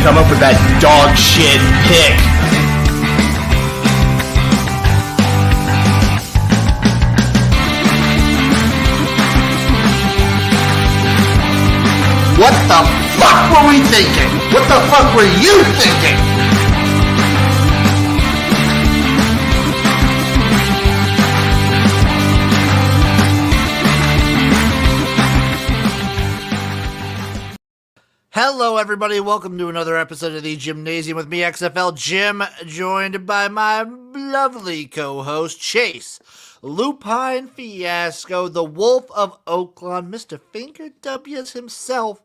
come up with that dog shit pick. What the fuck were we thinking? What the fuck were you thinking? Hello, everybody. Welcome to another episode of the Jimnasium with me, XFL Jim, joined by my lovely co-host, Chase Lupine Fiasco, the Wolf of Oakland, Mr. Finger W's himself,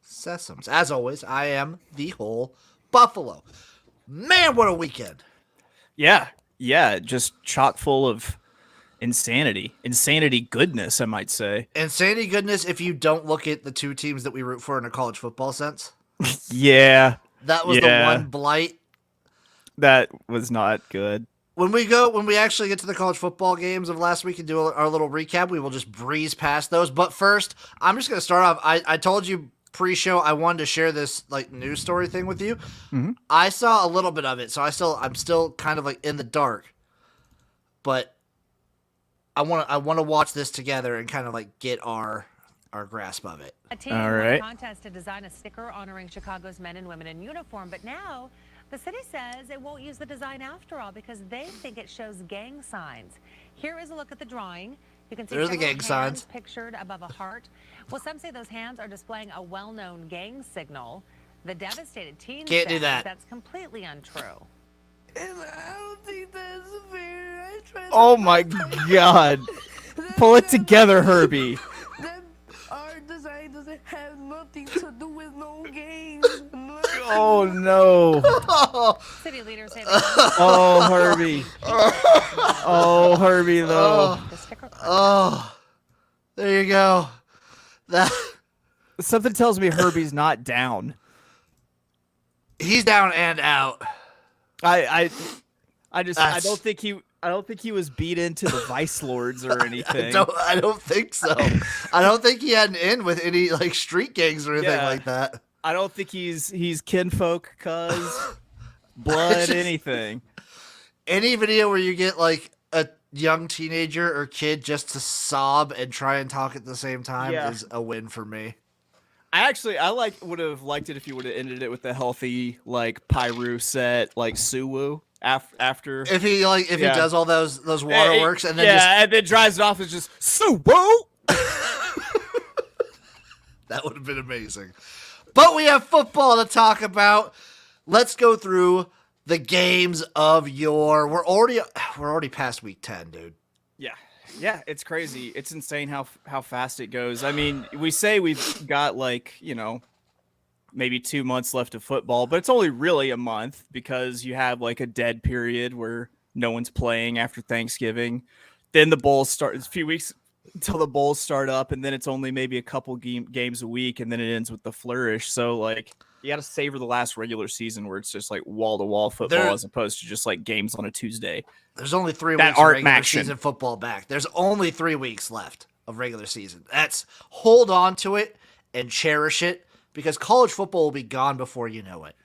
Sesums. As always, I am the whole Buffalo. Man, what a weekend. Yeah, just chock full of insanity goodness, I might say. Insanity goodness if you don't look at the two teams that we root for in a college football sense. Yeah. That was the one blight. That was not good. When we actually get to the college football games of last week and do our little recap, we will just breeze past those. But first, I'm just going to start off. I told you pre-show I wanted to share this like news story thing with you. Mm-hmm. I saw a little bit of it, so I'm still kind of like in the dark. But I want to watch this together and kind of like get our grasp of it. A team All right. contest to design a sticker honoring Chicago's men and women in uniform, but now the city says it won't use the design after all because they think it shows gang signs. Here is a look at the drawing. You can see There's the gang hands signs pictured above a heart. Well, some say those hands are displaying a well-known gang signal. The devastated teen Can't says do that. That's completely untrue. And I don't think that's fair. I tried Oh my God. Pull it together, Herbie. That our design doesn't have nothing to do with no games. Oh no. City leaders say Oh, Herbie. Oh, Herbie, though. the sticker. There you go. That Something tells me Herbie's not down. he's down and out. I don't think he was beat into the vice lords or anything. I don't think so. I don't think he had an in with any like street gangs or anything like that. I don't think he's kinfolk, cuz blood, anything. Any video where you get like a young teenager or kid just to sob and try and talk at the same time is a win for me. I would have liked it if you would have ended it with a healthy like Pyru set like Suwoo after If he does all those waterworks and then and then drives it off as just Suwoo. that would have been amazing. But we have football to talk about. Let's go through the games of we're already past week 10, dude. Yeah, it's crazy. It's insane how fast it goes. I mean, we say we've got like, maybe 2 months left of football, but it's only really a month because you have like a dead period where no one's playing after Thanksgiving. Then the bowls start. It's a few weeks until the bowls start up, and then it's only maybe a couple games a week, and then it ends with the flourish. So like you got to savor the last regular season where it's just like wall-to-wall football as opposed to just like games on a Tuesday. There's only 3 weeks of regular season football back. There's only 3 weeks left of regular season. That's hold on to it and cherish it because college football will be gone before you know it.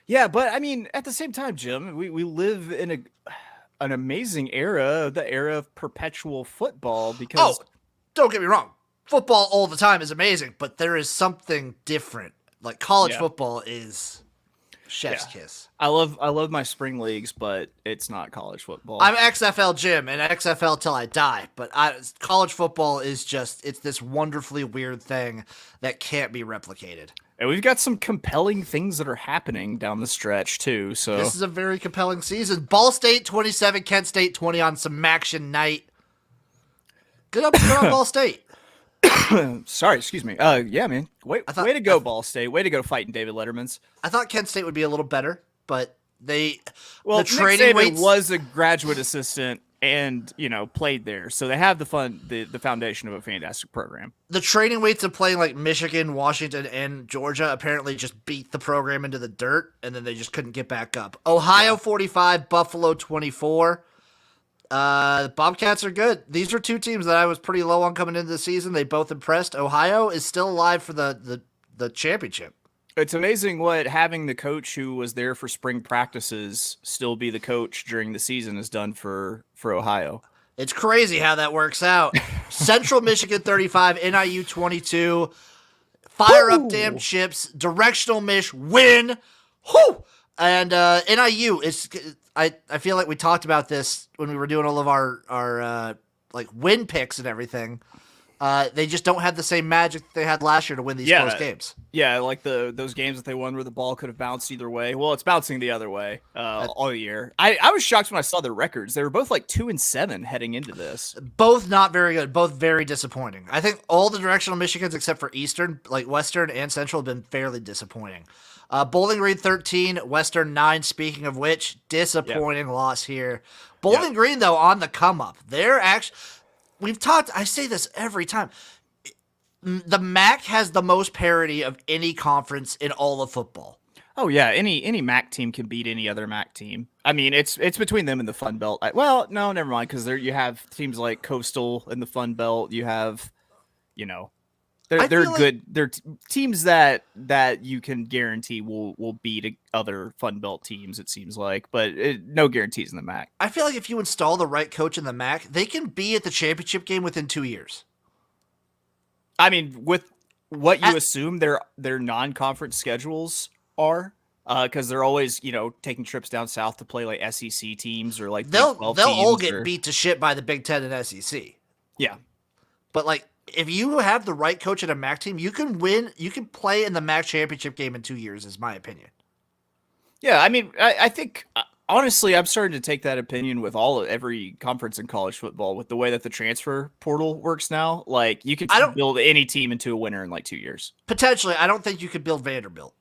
Yeah, but I mean, at the same time, Jim, we live in an amazing era, the era of perpetual football because don't get me wrong. Football all the time is amazing, but there is something different. Like college football is chef's kiss. I love my spring leagues, but it's not college football. I'm XFL Jim and XFL till I die, but college football is it's this wonderfully weird thing that can't be replicated. And we've got some compelling things that are happening down the stretch too. So this is a very compelling season. Ball State 27, Kent State 20 on some action night. Good on Ball State. Sorry, excuse me. Yeah, man. Way to go, Ball State. Way to go fighting David Letterman's. I thought Kent State would be a little better, but the training Nick Saban was a graduate assistant and played there, so they have the foundation of a fantastic program. The training weights of playing like Michigan, Washington, and Georgia apparently just beat the program into the dirt, and then they just couldn't get back up. Ohio 45, Buffalo 24. The Bobcats are good. These are two teams that I was pretty low on coming into the season. They both impressed. Ohio is still alive for the championship. It's amazing what having the coach who was there for spring practices still be the coach during the season has done for Ohio. It's crazy how that works out. Central Michigan 35, NIU 22. Fire up damn chips. Directional Mich win. Whoo! And NIU is. I feel like we talked about this when we were doing all of our like win picks and everything. They just don't have the same magic that they had last year to win these close games. Yeah, like those games that they won where the ball could have bounced either way. Well, it's bouncing the other way all year. I was shocked when I saw the records. They were both like 2-7 heading into this. Both not very good. Both very disappointing. I think all the directional Michigans except for Eastern, like Western and Central, have been fairly disappointing. Bowling Green 13, Western 9. Speaking of which, disappointing loss here. Bowling Green, though, on the come up. They're actually... We've talked, I say this every time. The MAC has the most parity of any conference in all of football. Oh yeah, any MAC team can beat any other MAC team. I mean, it's between them and the Fun Belt. Well, no, never mind, because you have teams like Coastal and the Fun Belt. You have, they're good. They're teams that you can guarantee will beat other Fun Belt teams. It seems like, but no guarantees in the MAC. I feel like if you install the right coach in the MAC, they can be at the championship game within 2 years. I mean, with what you assume their non-conference schedules are, because they're always taking trips down south to play like SEC teams or like they'll all get beat to shit by the Big Ten and SEC. Yeah, but like if you have the right coach at a MAC team, you can win. You can play in the MAC championship game in 2 years, is my opinion. Yeah, I mean, I think honestly, I'm starting to take that opinion with every conference in college football with the way that the transfer portal works now. Like you can build any team into a winner in like 2 years. Potentially, I don't think you could build Vanderbilt.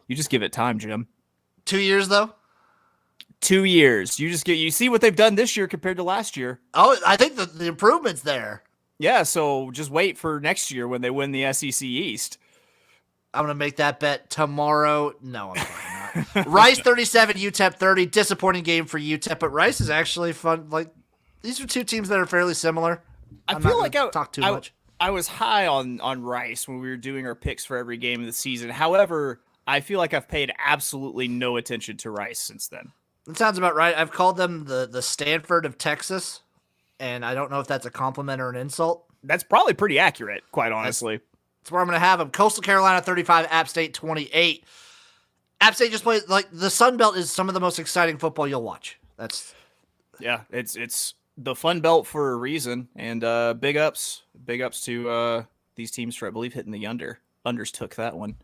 You just give it time, Jim. 2 years though. 2 years. You see what they've done this year compared to last year. Oh, I think the improvement's there. Yeah, so just wait for next year when they win the SEC East. I'm going to make that bet tomorrow. No, I'm probably not. Rice 37, UTEP 30. Disappointing game for UTEP, but Rice is actually fun. Like, these are two teams that are fairly similar. I feel like talk too much. I was high on Rice when we were doing our picks for every game of the season. However, I feel like I've paid absolutely no attention to Rice since then. That sounds about right. I've called them the Stanford of Texas, and I don't know if that's a compliment or an insult. That's probably pretty accurate, quite honestly. That's where I'm going to have them. Coastal Carolina 35, App State 28. App State just plays like the Sun Belt is some of the most exciting football you'll watch. It's the Fun Belt for a reason, and big ups to these teams for I believe hitting the under. Unders took that one.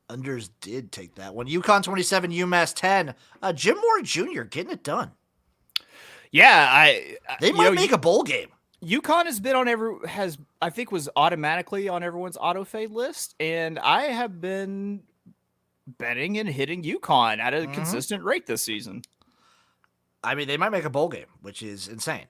Unders did take that one. UConn 27, UMass 10. Jim Moore Jr. getting it done. Yeah, they might make a bowl game. UConn has been I think was automatically on everyone's auto fade list, and I have been betting and hitting UConn at a consistent rate this season. I mean, they might make a bowl game, which is insane.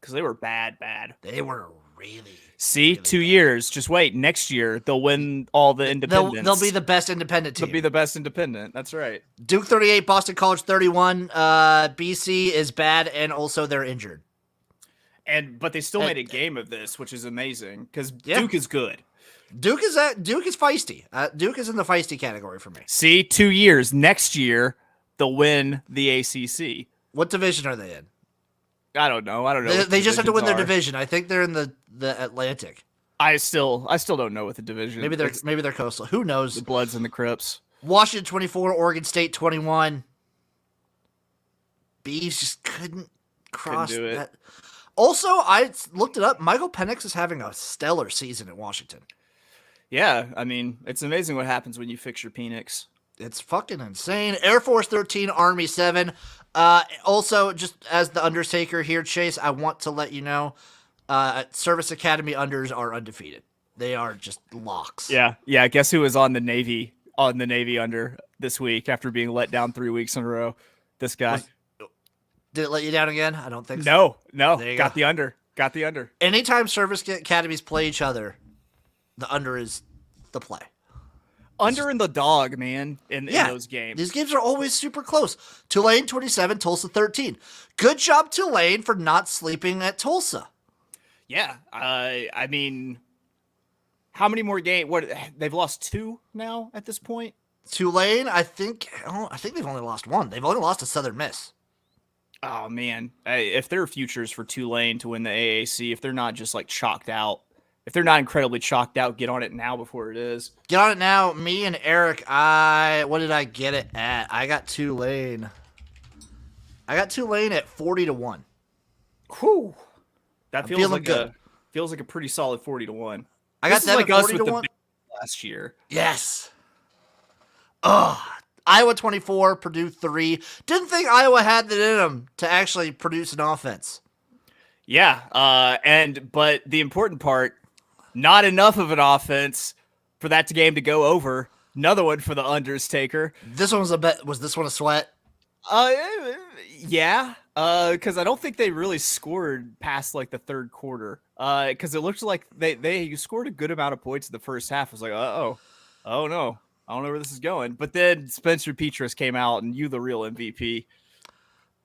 Because they were bad. They were really. See, really 2 bad. years. Just wait. Next year, they'll win all the independents. They'll be the best independent team. They'll be the best independent. That's right. Duke 38, Boston College 31. BC is bad, and also they're injured. But they still made a game of this, which is amazing because Duke is good. Duke is feisty. Duke is in the feisty category for me. See, 2 years. Next year, they'll win the ACC. What division are they in? I don't know. They just have to win their division. I think they're in the Atlantic. I still don't know what the division. Maybe they're Coastal. Who knows? The Bloods and the Crips. Washington 24, Oregon State 21. Bees just couldn't cross do it. that. Also, I looked it up. Michael Penix is having a stellar season at Washington. Yeah, I mean, it's amazing what happens when you fix your Penix. It's fucking insane. Air Force 13, Army 7. Also, just as the Undertaker here, Chase, I want to let you know, Service Academy unders are undefeated. They are just locks. Yeah. Guess who was on the Navy under this week after being let down 3 weeks in a row? This guy. Did it let you down again? I don't think so. No. Got the under. Anytime Service Academies play each other, the under is the play. Under and the dog, man, in those games. These games are always super close. Tulane 27, Tulsa 13. Good job, Tulane, for not sleeping at Tulsa. Yeah, I mean, How many more games? What, they've lost 2 now at this point? Tulane, I think they've only lost 1. They've only lost to Southern Miss. Oh man, if there are futures for Tulane to win the AAC, if they're not just like chalked out, if they're not incredibly chalked out, get on it now before it is. Get on it now. Me and Eric, what did I get it at? I got Tulane. at 40-1. Whew. That feels feeling like good. Feels like a pretty solid 40-1. I got them like at us with 40-1 last year. Yes. Iowa 24, Purdue 3. Didn't think Iowa had it in them to actually produce an offense. Yeah, but the important part, not enough of an offense for that game to go over. Another one for the Undertaker. This one was a bet. Was this one a sweat? Yeah. Because I don't think they really scored past like the third quarter. Because it looked like they scored a good amount of points in the first half. I was like, oh no, I don't know where this is going. But then Spencer Petras came out, and you the real MVP.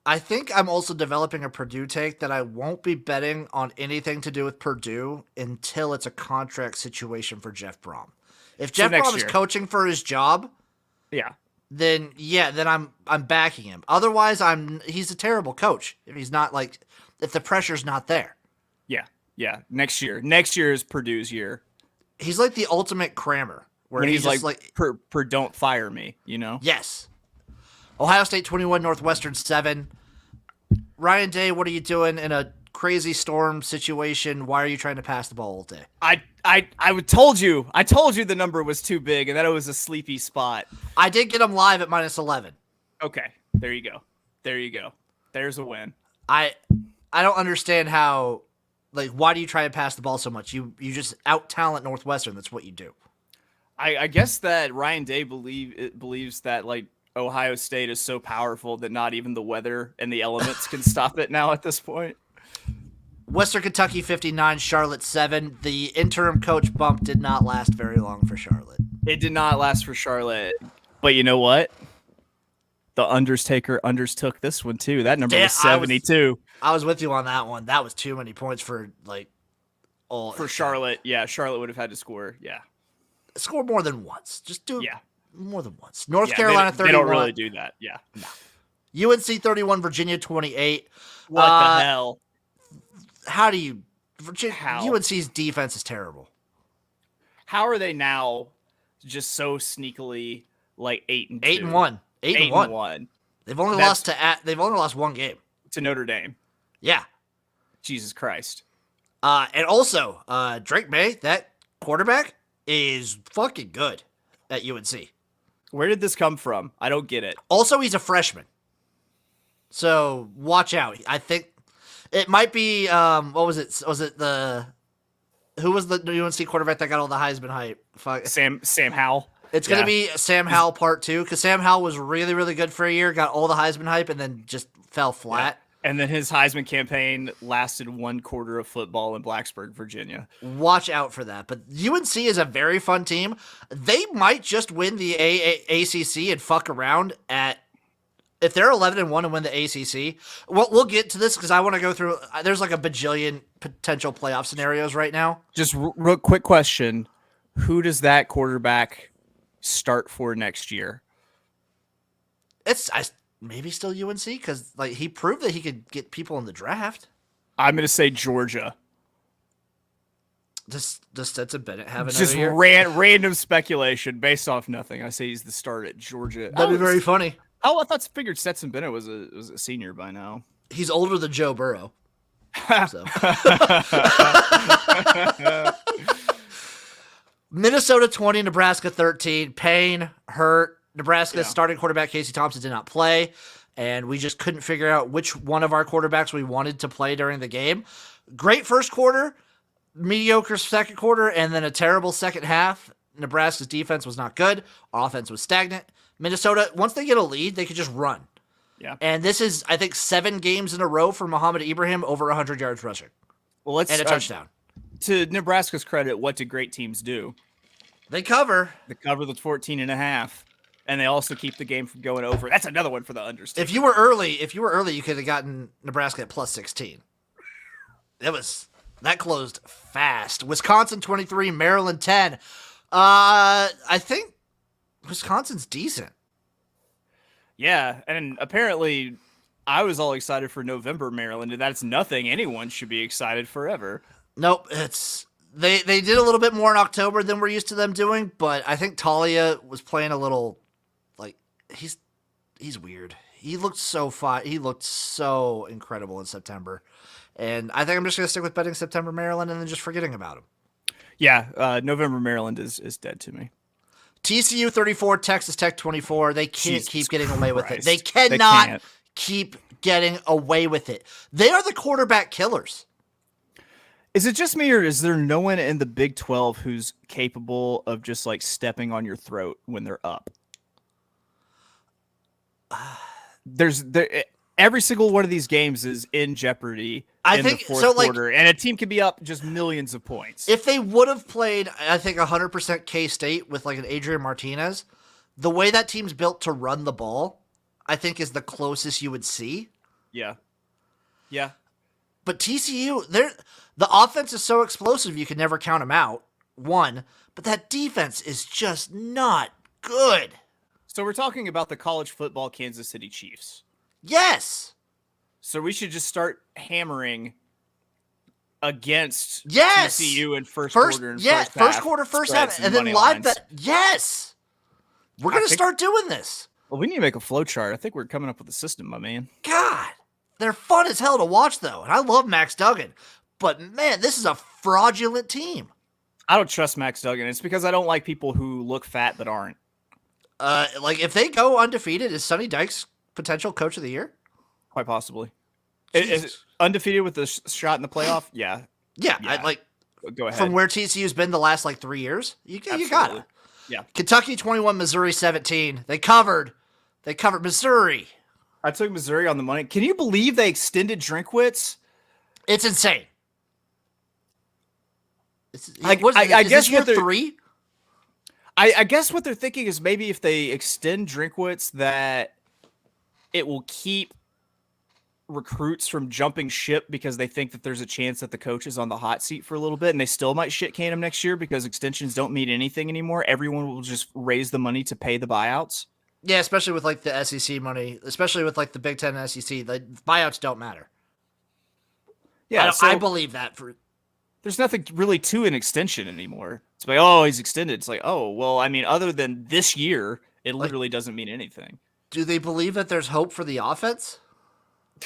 I think I'm also developing a Purdue take that I won't be betting on anything to do with Purdue until it's a contract situation for Jeff Brom. If Jeff Brom is coaching for his job, then I'm backing him. Otherwise, he's a terrible coach if he's not if the pressure's not there. Yeah. Next year is Purdue's year. He's like the ultimate crammer, where when he's like per don't fire me, you know? Yes. Ohio State 21, Northwestern 7. Ryan Day, what are you doing in a crazy storm situation? Why are you trying to pass the ball all day? I told you the number was too big and that it was a sleepy spot. I did get him live at -11. Okay, there you go. There's a win. I don't understand how, why do you try to pass the ball so much? You just out-talent Northwestern. That's what you do. I guess that Ryan Day believes that, Ohio State is so powerful that not even the weather and the elements can stop it now at this point. Western Kentucky 59, Charlotte 7. The interim coach bump did not last very long for Charlotte. It did not last for Charlotte. But you know what? The Undertaker undertook this one too. That number was 72. I was with you on that one. That was too many points for Charlotte. Yeah, Charlotte would have had to score. Yeah. Score more than once. Just do more than once. North Carolina 31. They don't really do that. Yeah. No. UNC 31, Virginia 28. What the hell? How do you UNC's defense is terrible. How are they now just so sneakily 8-2? 8-1. 8-1. They've only lost one game. To Notre Dame. Yeah. Jesus Christ. And also, Drake May, that quarterback, is fucking good at UNC. Where did this come from? I don't get it. Also, he's a freshman. So, watch out. I think it might be, what was it? Who was the UNC quarterback that got all the Heisman hype? Sam Howell. It's going to be Sam Howell part 2, because Sam Howell was really, really good for a year, got all the Heisman hype, and then just fell flat. Yeah. And then his Heisman campaign lasted 1 quarter of football in Blacksburg, Virginia. Watch out for that. But UNC is a very fun team. They might just win the ACC and fuck around if they're 11-1 and win the ACC. We'll get to this because I want to go through. There's a bajillion potential playoff scenarios right now. Just real quick question: who does that quarterback start for next year? Maybe still UNC because he proved that he could get people in the draft. I'm gonna say Georgia. Does Stetson Bennett have another year? Random speculation based off nothing. I say he's the start at Georgia. That'd be very funny. Oh, I figured Stetson Bennett was a senior by now. He's older than Joe Burrow. So. Minnesota 20, Nebraska 13. Payne hurt. Nebraska's starting quarterback Casey Thompson did not play, and we just couldn't figure out which one of our quarterbacks we wanted to play during the game. Great first quarter, mediocre second quarter, and then a terrible second half. Nebraska's defense was not good. Our offense was stagnant. Minnesota, once they get a lead, they could just run. Yeah. And this is, I think, 7 games in a row for Muhammad Ibrahim over 100 yards rushing. Well, and a touchdown. To Nebraska's credit, what do great teams do? They cover. They cover the 14.5. And they also keep the game from going over. That's another one for the unders. If you were early, you could have gotten Nebraska at +16. That That closed fast. Wisconsin 23, Maryland 10. I think Wisconsin's decent. Yeah, and apparently I was all excited for November Maryland, and that's nothing anyone should be excited for ever. Nope, they did a little bit more in October than we're used to them doing, but I think Talia was playing a little like he's weird. He looked so fine. He looked so incredible in September. And I think I'm just going to stick with betting September Maryland and then just forgetting about him. Yeah, November Maryland is dead to me. TCU 34, Texas Tech 24. They can't keep getting away with it. They They cannot can't. keep getting away with it. They are the quarterback killers. Is it just me, or is there no one in the Big 12 who's capable of just like stepping on your throat when they're up? Every single one of these games is in jeopardy in the fourth quarter, and a team can be up just millions of points. If they would have played, I think 100% K-State with like an Adrian Martinez, the way that team's built to run the ball, I think is the closest you would see. Yeah. But TCU, the offense is so explosive you can never count them out. One, but that defense is just not good. So we're talking about the college football Kansas City Chiefs. Yes. So we should just start hammering against Yes. TCU in first quarter and yeah, first quarter, first spreads half, and then money live lines. bet. Yes. We're going to start doing this. Well, we need to make a flow chart. I think we're coming up with a system, my man. God, they're fun as hell to watch, though. And I love Max Duggan. But, man, this is a fraudulent team. I don't trust Max Duggan. It's because I don't like people who look fat but aren't. Like, if they go undefeated, is Sonny Dykes potential coach of the year? Quite possibly. Is it undefeated with the shot in the playoff? Yeah. Yeah. Go ahead. From where TCU's been the last, 3 years, you got it. Yeah. Kentucky 21, Missouri 17. They covered Missouri. I took Missouri on the money. Can you believe they extended Drinkwitz? It's insane. I guess year what they're 3. I guess what they're thinking is maybe if they extend Drinkwitz that it will keep recruits from jumping ship because they think that there's a chance that the coach is on the hot seat for a little bit, and they still might shit can him next year because extensions don't mean anything anymore. Everyone will just raise the money to pay the buyouts. Yeah, especially with the SEC money, especially with the Big Ten and SEC, the buyouts don't matter. Yeah, I believe that there's nothing really to an extension anymore. It's like, oh, he's extended. It's like, oh, well, I mean, other than this year, it literally doesn't mean anything. Do they believe that there's hope for the offense?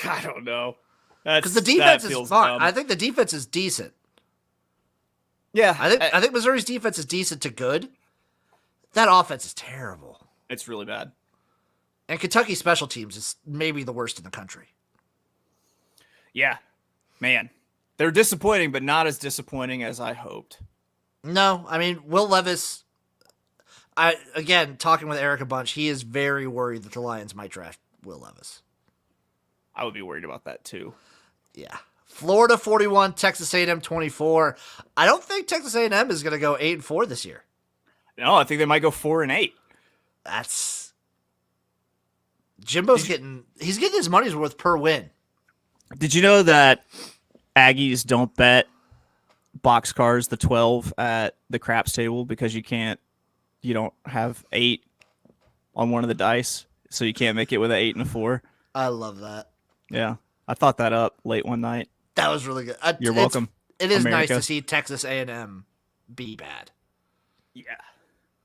I don't know. Because the defense is fine. Dumb. I think the defense is decent. Yeah, I think Missouri's defense is decent to good. That offense is terrible. it's really bad. And Kentucky special teams is maybe the worst in the country. Yeah, man. They're disappointing, but not as disappointing as I hoped. No, I mean, Will Levis, again, talking with Eric a bunch, he is very worried that the Lions might draft Will Levis. I would be worried about that too. Yeah. Florida 41, Texas A&M 24. I don't think Texas A&M is going to go 8-4 this year. No, I think they might go 4-8. That's Jimbo's getting his money's worth per win. Did you know that Aggies don't bet boxcars the 12 at the craps table because you don't have 8 on one of the dice, so you can't make it with an 8 and a 4. I love that. Yeah, I thought that up late one night. That was really good. You're welcome. It is America. nice to see Texas A&M be bad.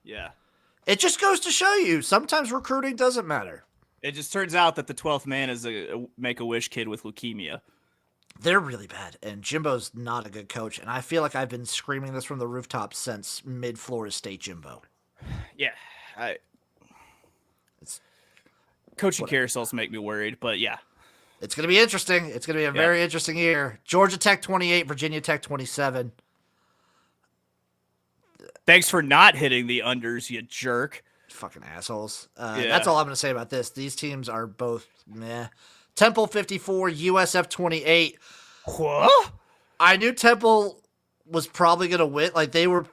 Yeah. It just goes to show you sometimes recruiting doesn't matter. It just turns out that the 12th man is a Make-A-Wish kid with leukemia. They're really bad, and Jimbo's not a good coach, and I feel like I've been screaming this from the rooftops since mid-Florida State Jimbo. Yeah, coaching carousels make me worried, but yeah. It's going to be interesting. It's going to be a very interesting year. Georgia Tech 28, Virginia Tech 27. Thanks for not hitting the unders, you jerk. Fucking assholes. That's all I'm going to say about this. These teams are both meh. Temple 54, USF 28. What? I knew Temple was probably going to win. Like, they were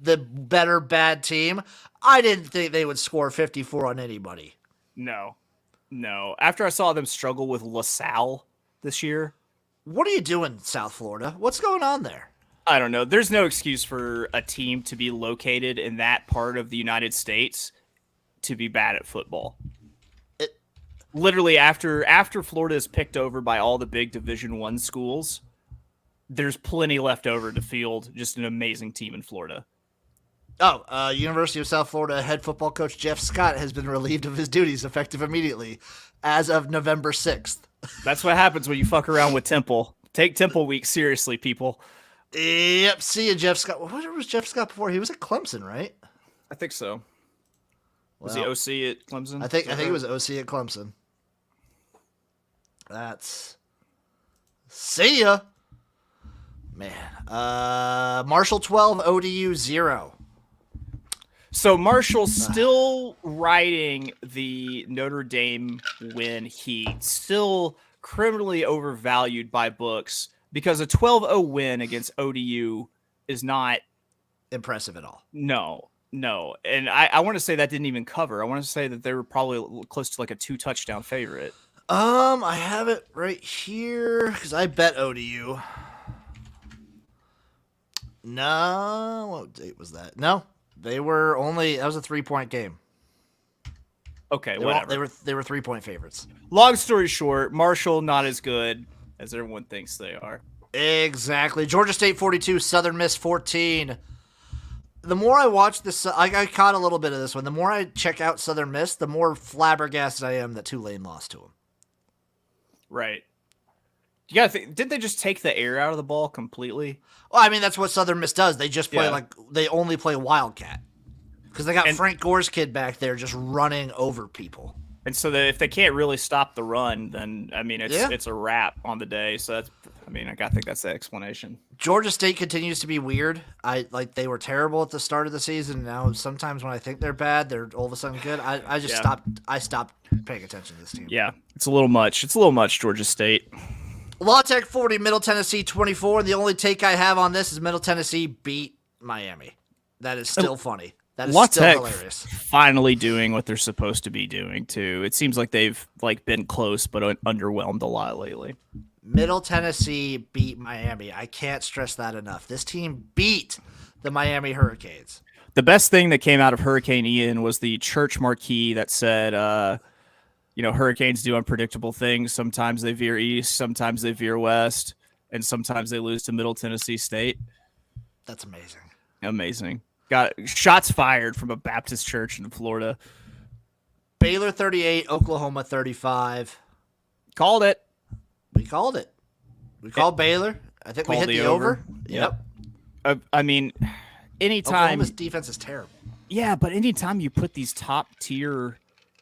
the better bad team. I didn't think they would score 54 on anybody. No. After I saw them struggle with LaSalle this year, What are you doing, South Florida? What's going on there? I don't know. There's no excuse for a team to be located in that part of the United States to be bad at football. Literally, after Florida is picked over by all the big Division I schools, there's plenty left over to field just an amazing team in Florida. University of South Florida head football coach Jeff Scott has been relieved of his duties effective immediately as of November 6th. That's what happens when you fuck around with Temple. Take Temple Week seriously, people. Yep, see you, Jeff Scott. Where was Jeff Scott before? He was at Clemson, right? I think so. Was Well, he OC at Clemson? I think he was OC at Clemson. That's see ya, man. Marshall 12, ODU 0. So Marshall's still riding the Notre Dame win heat, still criminally overvalued by books because a 12-0 win against ODU is not Impressive at all. No. And I want to say that didn't even cover. I want to say that they were probably close to like a 2-touchdown favorite. I have it right here because I bet ODU. No, what date was that? No, they were only. That was a 3-point game. Okay, whatever. They were 3-point favorites. Long story short, Marshall not as good as everyone thinks they are. Exactly. Georgia State 42, Southern Miss 14. The more I watch this, I caught a little bit of this one. The more I check out Southern Miss, the more flabbergasted I am that Tulane lost to them. Right. You gotta think, didn't they just take the air out of the ball completely? Well, I mean, that's what Southern Miss does. They just play they only play Wildcat. Because they got Frank Gore's kid back there just running over people. And so that if they can't really stop the run, then, I mean, it's a wrap on the day. So that's, I mean, I gotta think that's the explanation. Georgia State continues to be weird. They were terrible at the start of the season. Now, sometimes when I think they're bad, they're all of a sudden good. I just stopped paying attention to this team. Yeah, it's a little much. It's a little much, Georgia State. La Tech 40, Middle Tennessee 24. The only take I have on this is Middle Tennessee beat Miami. That is still funny. That is still hilarious. Finally doing what they're supposed to be doing too. It seems like they've been close but underwhelmed a lot lately. Middle Tennessee beat Miami. I can't stress that enough. This team beat the Miami Hurricanes. The best thing that came out of Hurricane Ian was the church marquee that said, hurricanes do unpredictable things. Sometimes they veer east, sometimes they veer west, and sometimes they lose to Middle Tennessee State. That's amazing. Amazing. Got shots fired from a Baptist church in Florida. Baylor 38, Oklahoma 35. Called it. We called it. We called Baylor. I think we hit the over. Yep. I mean, anytime. Oklahoma's defense is terrible. Yeah, but anytime you put these top tier,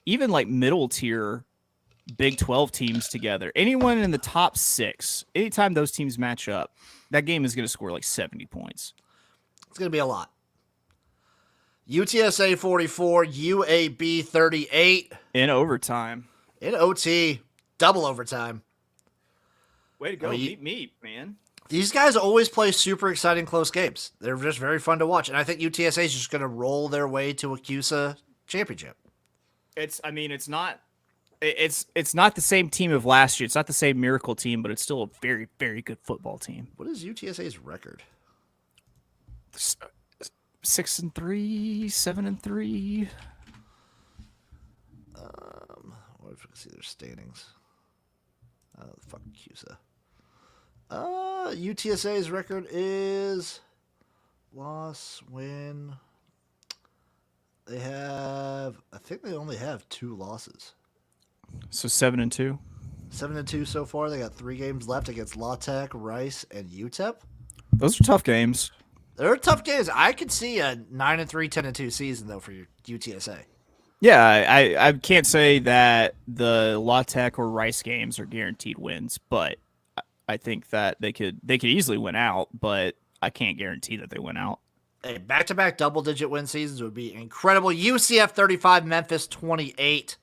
even like middle tier Big 12 teams together, anyone in the top 6, anytime those teams match up, that game is going to score like 70 points. It's going to be a lot. UTSA 44, UAB 38. In overtime. In OT. Double overtime. Way to go. Beat me, man. These guys always play super exciting close games. They're just very fun to watch. And I think UTSA is just going to roll their way to a CUSA championship. It's not the same team of last year. It's not the same miracle team, but it's still a very, very good football team. What is UTSA's record? 6-3, 7-3. What if we can see their standings? Fuck CUSA. UTSA's record is loss, win. I think they only have 2 losses. So 7-2. 7-2 so far. They got 3 games left against La Tech, Rice, and UTEP. Those are tough games. They're tough games. I could see a 9-3, 10-2 season though for your UTSA. Yeah, I can't say that the La Tech or Rice games are guaranteed wins, but I think that they could easily win out, but I can't guarantee that they win out. Hey, back-to-back double-digit win seasons would be incredible. UCF 35, Memphis 28.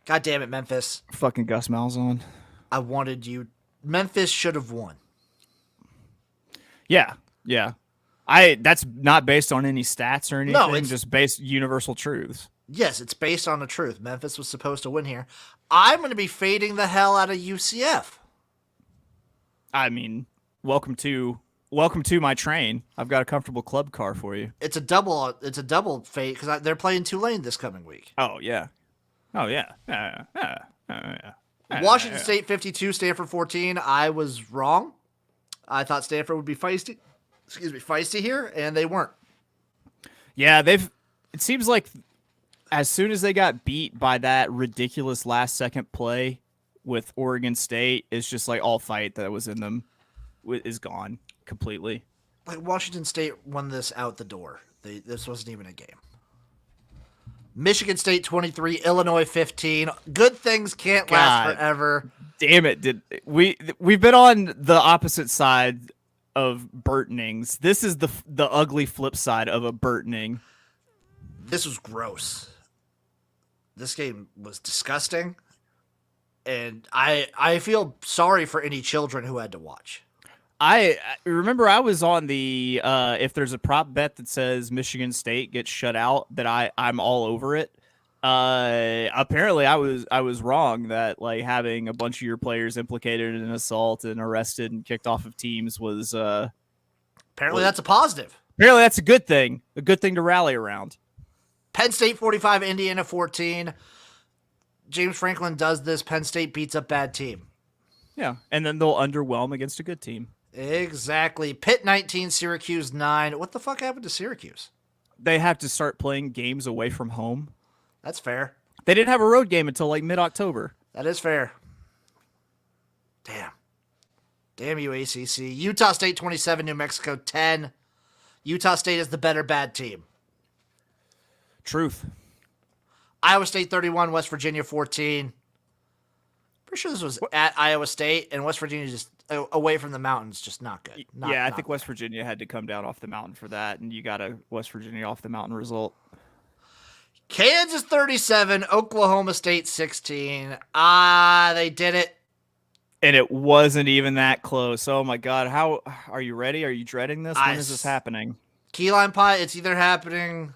God damn it, Memphis. Fucking Gus Malzahn. I wanted you. Memphis should have won. Yeah. That's not based on any stats or anything. No, it's just based universal truths. Yes, it's based on the truth. Memphis was supposed to win here. I'm going to be fading the hell out of UCF. I mean, welcome to my train. I've got a comfortable club car for you. It's a double fate because they're playing Tulane this coming week. Oh yeah. Washington State 52, Stanford 14. I was wrong. I thought Stanford would be feisty here, and they weren't. Yeah, it seems like as soon as they got beat by that ridiculous last second play with Oregon State, it's just like all fight that was in them is gone completely. Like Washington State won this out the door. This wasn't even a game. Michigan State 23, Illinois 15. Good things can't last forever. Damn it! We've been on the opposite side of Burtonings. This is the ugly flip side of a Burtoning. This was gross. This game was disgusting, and I feel sorry for any children who had to watch. I remember I was on the if there's a prop bet that says Michigan State gets shut out, that I'm all over it. Apparently I was wrong that like having a bunch of your players implicated in an assault and arrested and kicked off of teams was apparently that's a positive. Apparently that's a good thing to rally around. Penn State 45, Indiana 14. James Franklin does this. Penn State beats a bad team. Yeah, and then they'll underwhelm against a good team. Exactly. Pitt 19, Syracuse 9. What the fuck happened to Syracuse? They have to start playing games away from home. That's fair. They didn't have a road game until like mid-October. That is fair. Damn you, ACC. Utah State 27, New Mexico 10. Utah State is the better bad team. Truth. Iowa State 31, West Virginia 14. Pretty sure this was at Iowa State, and West Virginia just away from the mountains, just not good. I think West Virginia had to come down off the mountain for that, and you got a West Virginia off the mountain result. Kansas 37, Oklahoma State 16. They did it. And it wasn't even that close. Oh my God. How are you ready? Are you dreading this? When is this happening? Key lime pie, it's either happening.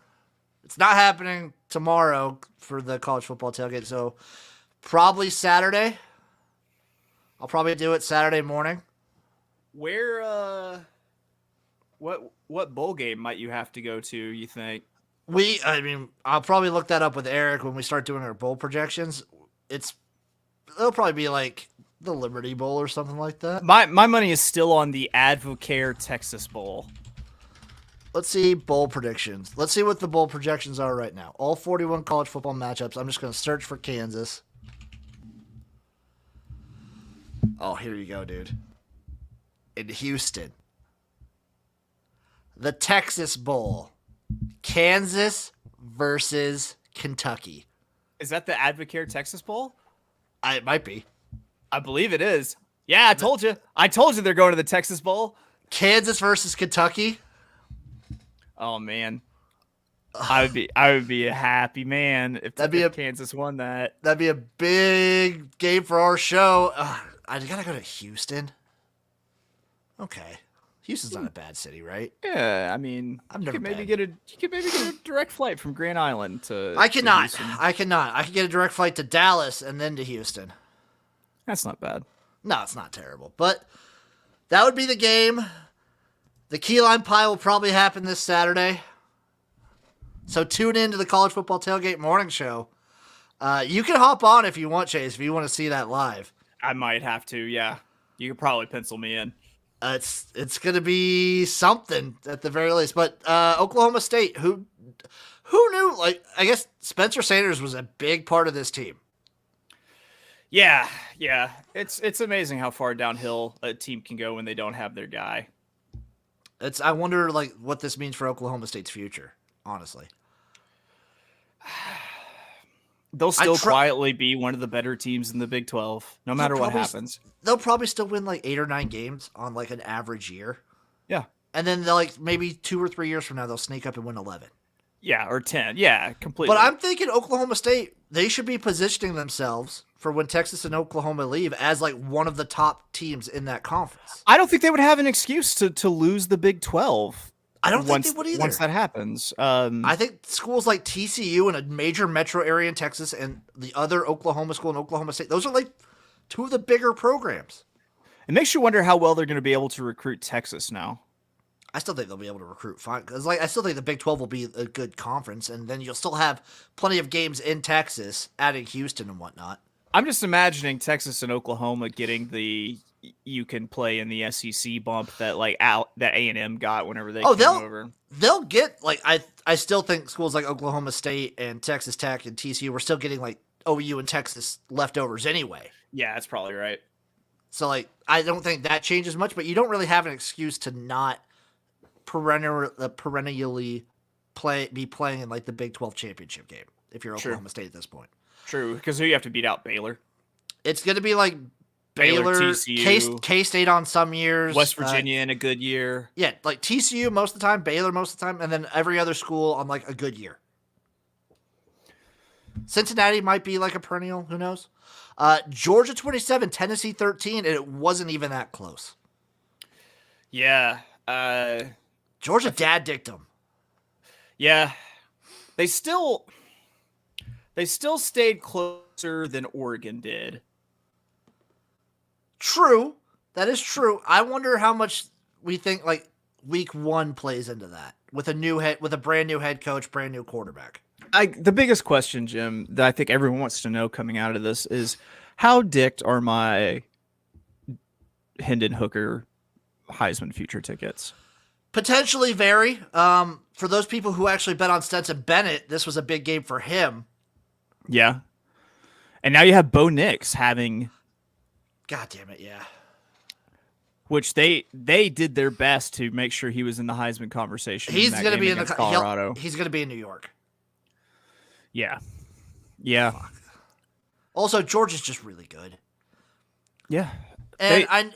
It's not happening tomorrow for the college football tailgate. So probably Saturday. I'll probably do it Saturday morning. Where, what bowl game might you have to go to, you think? I'll probably look that up with Eric when we start doing our bowl projections. It'll probably be like the Liberty Bowl or something like that. My money is still on the Advocare Texas Bowl. Let's see bowl predictions. Let's see what the bowl projections are right now. All 41 college football matchups. I'm just going to search for Kansas. Oh, here you go, dude. In Houston. The Texas Bowl. Kansas versus Kentucky. Is that the Advocare Texas Bowl? It might be. I believe it is. Yeah, I told you. They're going to the Texas Bowl. Kansas versus Kentucky. Oh man, I would be a happy man if Kansas won that. That'd be a big game for our show. I gotta go to Houston. Okay, Houston's not a bad city, right? Yeah, I mean, you could maybe get a direct flight from Grand Island to. I cannot. To I cannot. I could get a direct flight to Dallas and then to Houston. That's not bad. No, it's not terrible, but that would be the game. The key lime pie will probably happen this Saturday. So tune in to the College Football Tailgate Morning Show. You can hop on if you want, Chase, if you want to see that live. I might have to, yeah. You could probably pencil me in. It's going to be something at the very least. But Oklahoma State, who knew? Like, I guess Spencer Sanders was a big part of this team. Yeah. It's amazing how far downhill a team can go when they don't have their guy. I wonder like what this means for Oklahoma State's future, honestly. They'll still quietly be one of the better teams in the Big 12, no matter what happens. They'll probably still win like 8 or 9 games on like an average year. Yeah. And then they'll like maybe 2 or 3 years from now they'll sneak up and win 11. Yeah, or 10. Yeah, completely. But I'm thinking Oklahoma State, they should be positioning themselves for when Texas and Oklahoma leave as like one of the top teams in that conference. I don't think they would have an excuse to lose the Big 12. I don't think they would either. Once that happens. I think schools like TCU and a major metro area in Texas and the other Oklahoma school in Oklahoma State, those are like 2 of the bigger programs. It makes you wonder how well they're going to be able to recruit Texas now. I still think they'll be able to recruit fine because, I still think the Big 12 will be a good conference, and then you'll still have plenty of games in Texas, adding Houston and whatnot. I'm just imagining Texas and Oklahoma getting the you can play in the SEC bump that that A&M got whenever they came over. They'll get I still think schools like Oklahoma State and Texas Tech and TCU were still getting OU and Texas leftovers anyway. Yeah, that's probably right. So I don't think that changes much, but you don't really have an excuse to not perennially be playing in the Big 12 championship game if you're Oklahoma State at this point. True, because who you have to beat out? Baylor. It's going to be Baylor, TCU, K-State on some years, West Virginia in a good year. Yeah, TCU most of the time, Baylor most of the time, and then every other school on a good year. Cincinnati might be a perennial. Who knows? Georgia 27, Tennessee 13, and it wasn't even that close. Yeah. Georgia dad dicked them. Yeah. They still stayed closer than Oregon did. True. That is true. I wonder how much we think week 1 plays into that with a brand new head coach, brand new quarterback. The biggest question, Jim, that I think everyone wants to know coming out of this is how dicked are my Hendon Hooker Heisman future tickets? Potentially very. For those people who actually bet on Stetson Bennett, this was a big game for him. Yeah. And now you have Bo Nix having... God damn it, yeah. Which they did their best to make sure he was in the Heisman conversation. He's going to be in Colorado. He's going to be in New York. Yeah. Yeah. Fuck. Also, Georgia's just really good. Yeah. And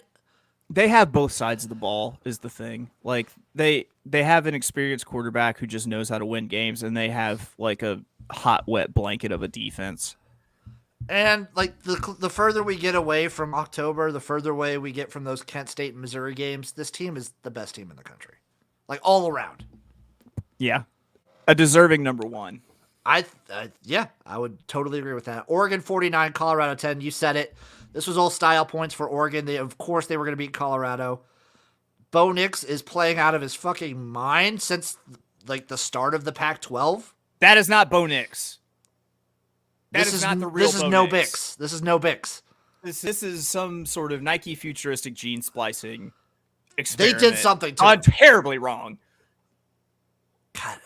they have both sides of the ball is the thing. They have an experienced quarterback who just knows how to win games, and they have a hot, wet blanket of a defense. And the further we get away from October, the further away we get from those Kent State and Missouri games, this team is the best team in the country. All around. Yeah. A deserving number 1. I would totally agree with that. Oregon 49, Colorado 10. You said it. This was all style points for Oregon. Of course they were going to beat Colorado. Bo Nix is playing out of his fucking mind since the start of the Pac-12. That is not Bo Nix. This is not the real. This is no Bix. This is no Bix. This is some sort of Nike futuristic gene splicing experiment. They did something to him terribly wrong. God,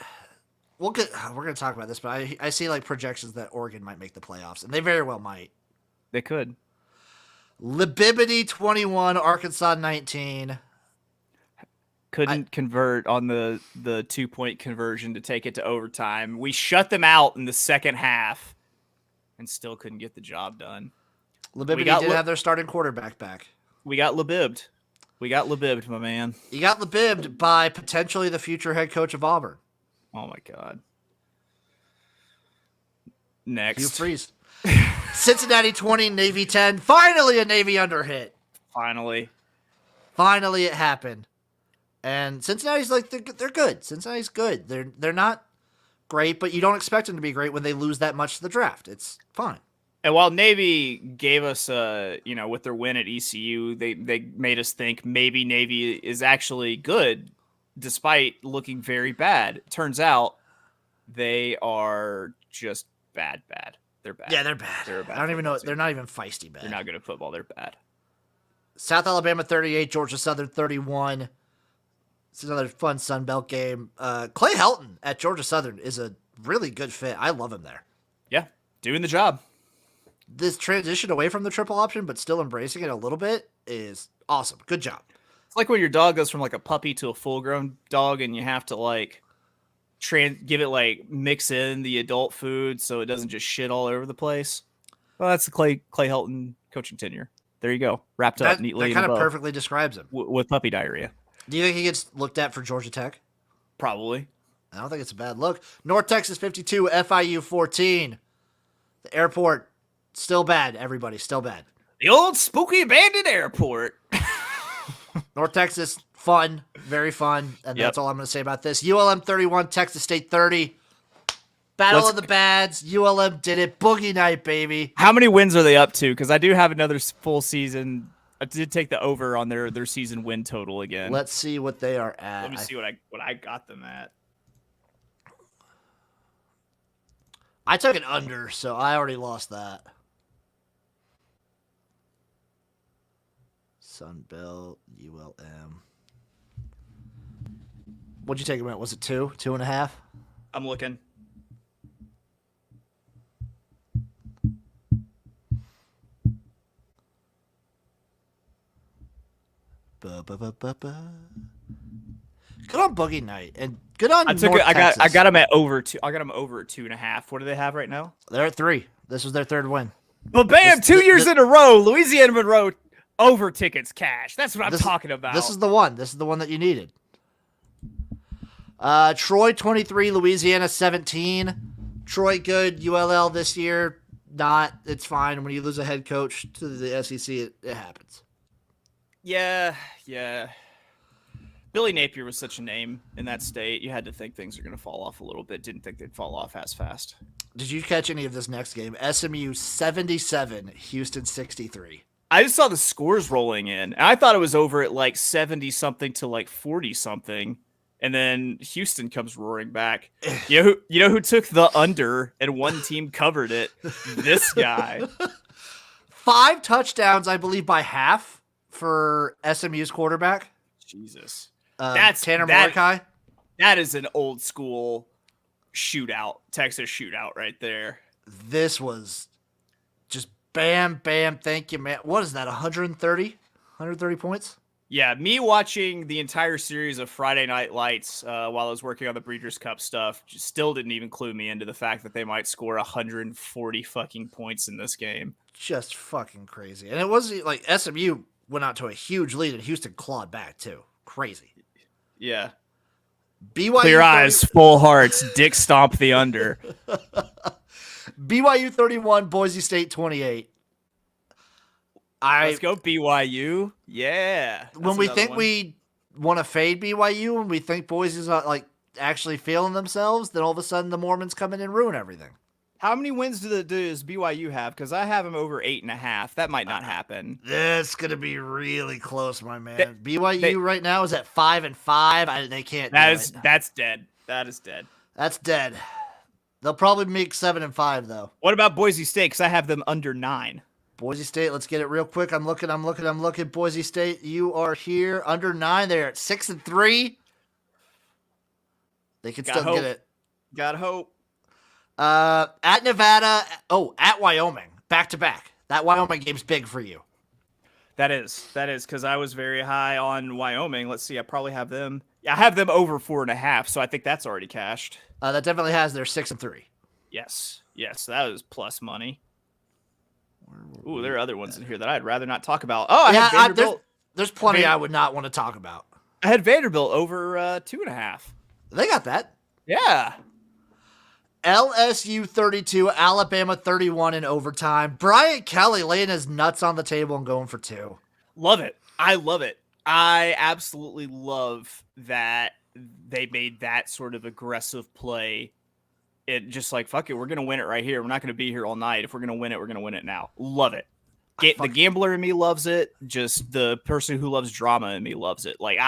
we're going to talk about this, but I see projections that Oregon might make the playoffs, and they very well might. They could. Libibity 21, Arkansas 19. Couldn't convert on the 2-point conversion to take it to overtime. We shut them out in the second half and still couldn't get the job done. Libibity did have their starting quarterback back. We got Libibbed. My man. You got Libibbed by potentially the future head coach of Auburn. Oh, my God. Next. Hugh Freeze. Cincinnati 20, Navy 10. Finally a Navy underhit. Finally it happened. And Cincinnati's they're good. Cincinnati's good. They're not great, but you don't expect them to be great when they lose that much to the draft. It's fine. And while Navy gave us, with their win at ECU, they made us think maybe Navy is actually good, despite looking very bad. Turns out they are just bad. They're bad. Yeah, they're bad. I don't even know. They're not even feisty bad. They're not good at football. They're bad. South Alabama 38, Georgia Southern 31. It's another fun Sun Belt game. Clay Helton at Georgia Southern is a really good fit. I love him there. Yeah, doing the job. This transition away from the triple option, but still embracing it a little bit, is awesome. Good job. It's like when your dog goes from a puppy to a full-grown dog, and you have to give it mix in the adult food so it doesn't just shit all over the place. Well, that's the Clay Helton coaching tenure. There you go, wrapped up neatly. That kind of perfectly describes him with puppy diarrhea. Do you think he gets looked at for Georgia Tech? Probably. I don't think it's a bad look. North Texas 52, FIU 14. The airport, still bad, everybody, still bad. The old spooky abandoned airport. North Texas, fun, very fun, and that's all I'm going to say about this. ULM 31, Texas State 30. Battle of the Bads. ULM did it. Boogie night, baby. How many wins are they up to? Because I do have another full season I did take the over on their season win total again. Let's see what they are at. Let me see what I got them at. I took an under, so I already lost that. Sunbelt, ULM. What'd you take them at? Was it 2? 2.5? I'm looking. Good on Boogie Night and good on I Texas. got them at over 2. I got them over at 2.5. What do they have right now? They're at 3. This was their third win. But bam, 2 years in a row, Louisiana Monroe over tickets cash. That's what I'm talking about. This is the one. This is the one that you needed. Troy 23, Louisiana 17. Troy good. ULL this year not. It's fine. When you lose a head coach to the SEC, it happens. Yeah. Billy Napier was such a name in that state. You had to think things are going to fall off a little bit. Didn't think they'd fall off as fast. Did you catch any of this next game? SMU 77, Houston 63. I just saw the scores rolling in, and I thought it was over at like 70-something to like 40-something, and then Houston comes roaring back. You know who took the under and one team covered it? This guy. 5 touchdowns, I believe, by half for SMU's quarterback. Jesus. That's Tanner Mordecai. That is an old school shootout, Texas shootout right there. This was just bam, bam, thank you, man. What is that, 130 points? Yeah, me watching the entire series of Friday Night Lights while I was working on the Breeders' Cup stuff still didn't even clue me into the fact that they might score 140 fucking points in this game. Just fucking crazy. And it wasn't like SMU went out to a huge lead and Houston clawed back too. Crazy. Yeah. BYU Clear eyes, full hearts, dick stomp the under. BYU 31, Boise State 28. Let's go BYU. Yeah. When we think we want to fade BYU and we think Boise's like actually feeling themselves, then all of a sudden the Mormons come in and ruin everything. How many wins does BYU have? Because I have them over 8.5. That might not happen. That's gonna be really close, my man. BYU right now is at 5-5. They can't. That's dead. That is dead. That's dead. They'll probably make 7-5 though. What about Boise State? Because I have them under 9. Boise State. Let's get it real quick. I'm looking. Boise State, you are here under 9. They're at 6-3. They can still get it. Gotta hope. At Nevada, at Wyoming, back to back. That Wyoming game's big for you. That is because I was very high on Wyoming. Let's see, I probably have them. Yeah, I have them over 4.5, so I think that's already cashed. That definitely has their 6-3. Yes, that is plus money. Ooh, there are other ones in here that I'd rather not talk about. Oh, I had Vanderbilt. There's plenty I would not want to talk about. I had Vanderbilt over 2.5. They got that. Yeah. LSU 32, Alabama 31 in overtime. Brian Kelly laying his nuts on the table and going for 2. Love it. I love it. I absolutely love that they made that sort of aggressive play. It just like, fuck it, we're going to win it right here. We're not going to be here all night. If we're going to win it, we're going to win it now. Love it. The gambler in me loves it. Just the person who loves drama in me loves it. Like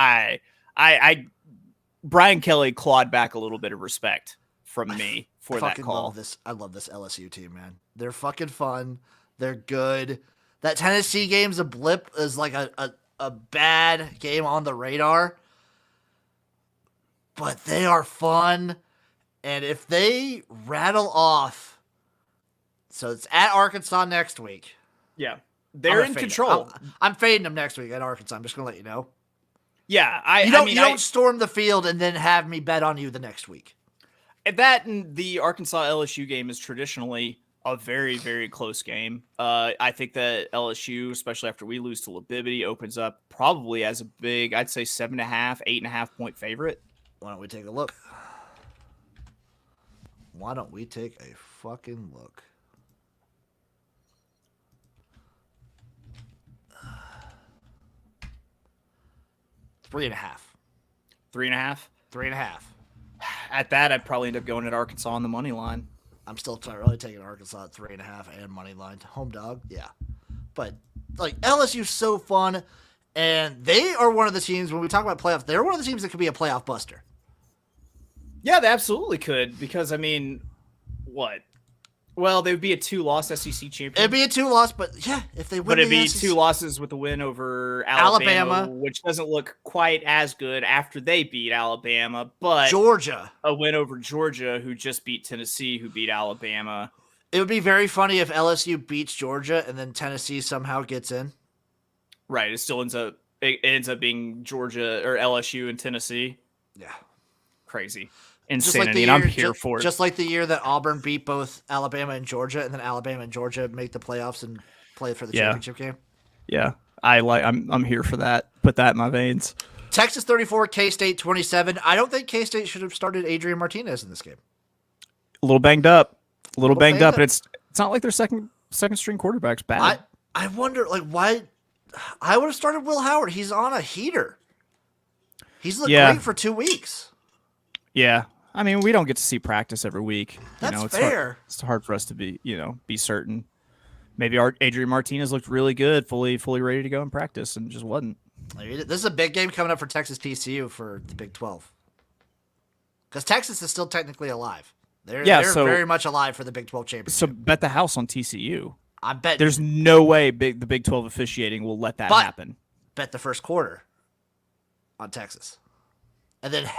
Brian Kelly clawed back a little bit of respect from me for that call. I love this LSU team, man. They're fucking fun. They're good. That Tennessee game's a blip, is like a bad game on the radar. But they are fun. And if they rattle off, so it's at Arkansas next week. Yeah. They're in control. I'm fading them next week at Arkansas. I'm just going to let you know. Yeah. You don't storm the field and then have me bet on you the next week. That and the Arkansas LSU game is traditionally a very, very close game. I think that LSU, especially after we lose to Libibity, opens up probably as a big, I'd say 7.5, 8.5 point favorite. Why don't we take a look? Why don't we take a fucking look? Three and a half. 3.5? 3.5. At that, I'd probably end up going at Arkansas on the money line. I'm still really taking Arkansas at 3.5 and money line. Home dog, yeah. But like LSU's so fun, and they are one of the teams when we talk about playoffs. They're one of the teams that could be a playoff buster. Yeah, they absolutely could because I mean, what? Well, they would be a 2-loss SEC champion. It'd be a 2-loss, but yeah, if they win, but it'd the be SEC 2 losses with a win over Alabama, which doesn't look quite as good after they beat Alabama. But Georgia, a win over Georgia, who just beat Tennessee, who beat Alabama. It would be very funny if LSU beats Georgia and then Tennessee somehow gets in. Right, it still ends up being Georgia or LSU and Tennessee. Yeah, crazy. Insanity, and I'm here for it. Just like the year that Auburn beat both Alabama and Georgia, and then Alabama and Georgia make the playoffs and play for the championship game. Yeah, I'm here for that. Put that in my veins. Texas 34, K-State 27. I don't think K-State should have started Adrian Martinez in this game. A little banged up, and it's not like their second string quarterback's bad. I wonder why. I would have started Will Howard. He's on a heater. He's looked great for 2 weeks. Yeah. I mean, we don't get to see practice every week. That's it's fair. It's hard for us to be certain. Maybe Adrian Martinez looked really good, fully ready to go in practice, and just wasn't. This is a big game coming up for Texas TCU for the Big 12. Because Texas is still technically alive. They're very much alive for the Big 12 championship. So bet the house on TCU. I bet there's no way the Big 12 officiating will let that happen. Bet the first quarter on Texas. And then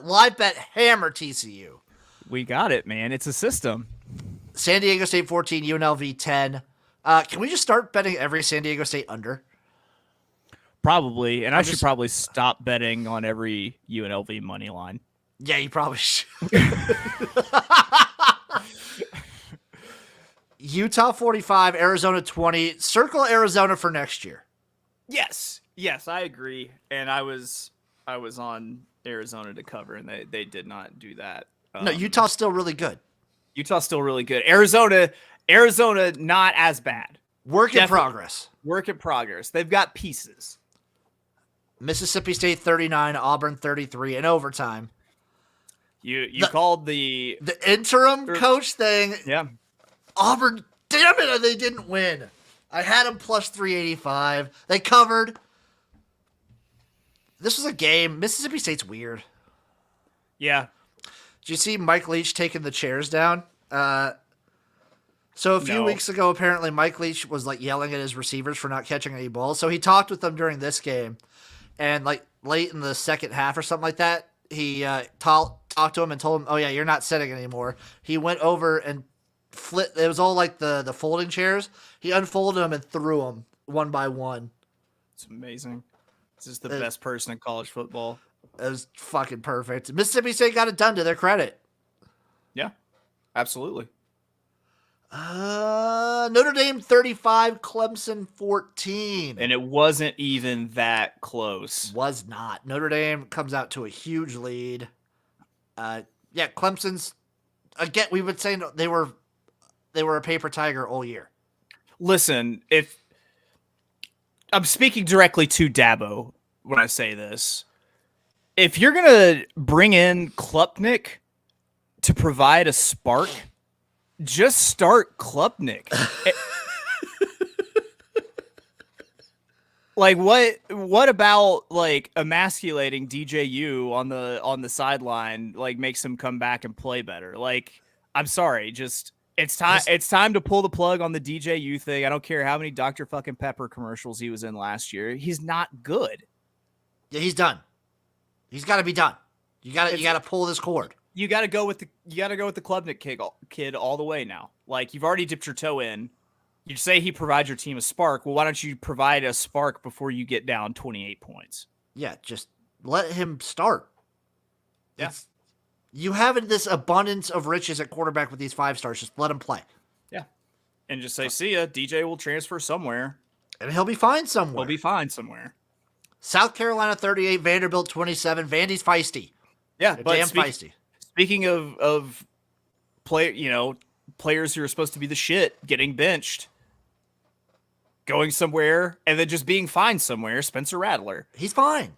live bet hammer TCU. We got it, man. It's a system. San Diego State 14, UNLV 10. Can we just start betting every San Diego State under? Probably. And I should probably stop betting on every UNLV money line. Yeah, you probably should. Utah 45, Arizona 20. Circle Arizona for next year. Yes, I agree. And I was on Arizona to cover, and they did not do that. No, Utah's still really good. Arizona, not as bad. Work in progress. Work in progress. They've got pieces. Mississippi State 39, Auburn 33 in overtime. You called the interim coach thing. Yeah. Auburn, damn it, they didn't win. I had them plus 385. They covered. This was a game. Mississippi State's weird. Yeah. Did you see Mike Leach taking the chairs down? So a few weeks ago, apparently Mike Leach was yelling at his receivers for not catching any balls. So he talked with them during this game, and late in the second half or something like that, he talked to him and told him, "Oh yeah, you're not sitting anymore." He went over and flipped. It was all the folding chairs. He unfolded them and threw them one by one. It's amazing. This is the best person in college football. It was fucking perfect. Mississippi State got it done to their credit. Yeah, absolutely. Notre Dame 35, Clemson 14. And it wasn't even that close. Was not. Notre Dame comes out to a huge lead. Clemson's, again, we would say they were a paper tiger all year. Listen, if I'm speaking directly to Dabo when I say this, if you're going to bring in Klubnik to provide a spark, just start Klubnik. What about emasculating DJU on the sideline makes him come back and play better? I'm sorry, just it's time to pull the plug on the DJU thing. I don't care how many Dr. fucking Pepper commercials he was in last year. He's not good. Yeah, he's done. He's got to be done. You got to pull this cord. You got to go with the Klubnik kid all the way now. You've already dipped your toe in. You say he provides your team a spark. Well, why don't you provide a spark before you get down 28 points? Yeah, just let him start. Yeah. You have this abundance of riches at quarterback with these 5 stars. Just let him play. Yeah. And just say, see ya. DJ will transfer somewhere. And he'll be fine somewhere. South Carolina 38, Vanderbilt 27. Vandy's feisty. Yeah, They're but damn feisty. Speaking of players who are supposed to be the shit getting benched, going somewhere, and then just being fine somewhere, Spencer Rattler. He's fine.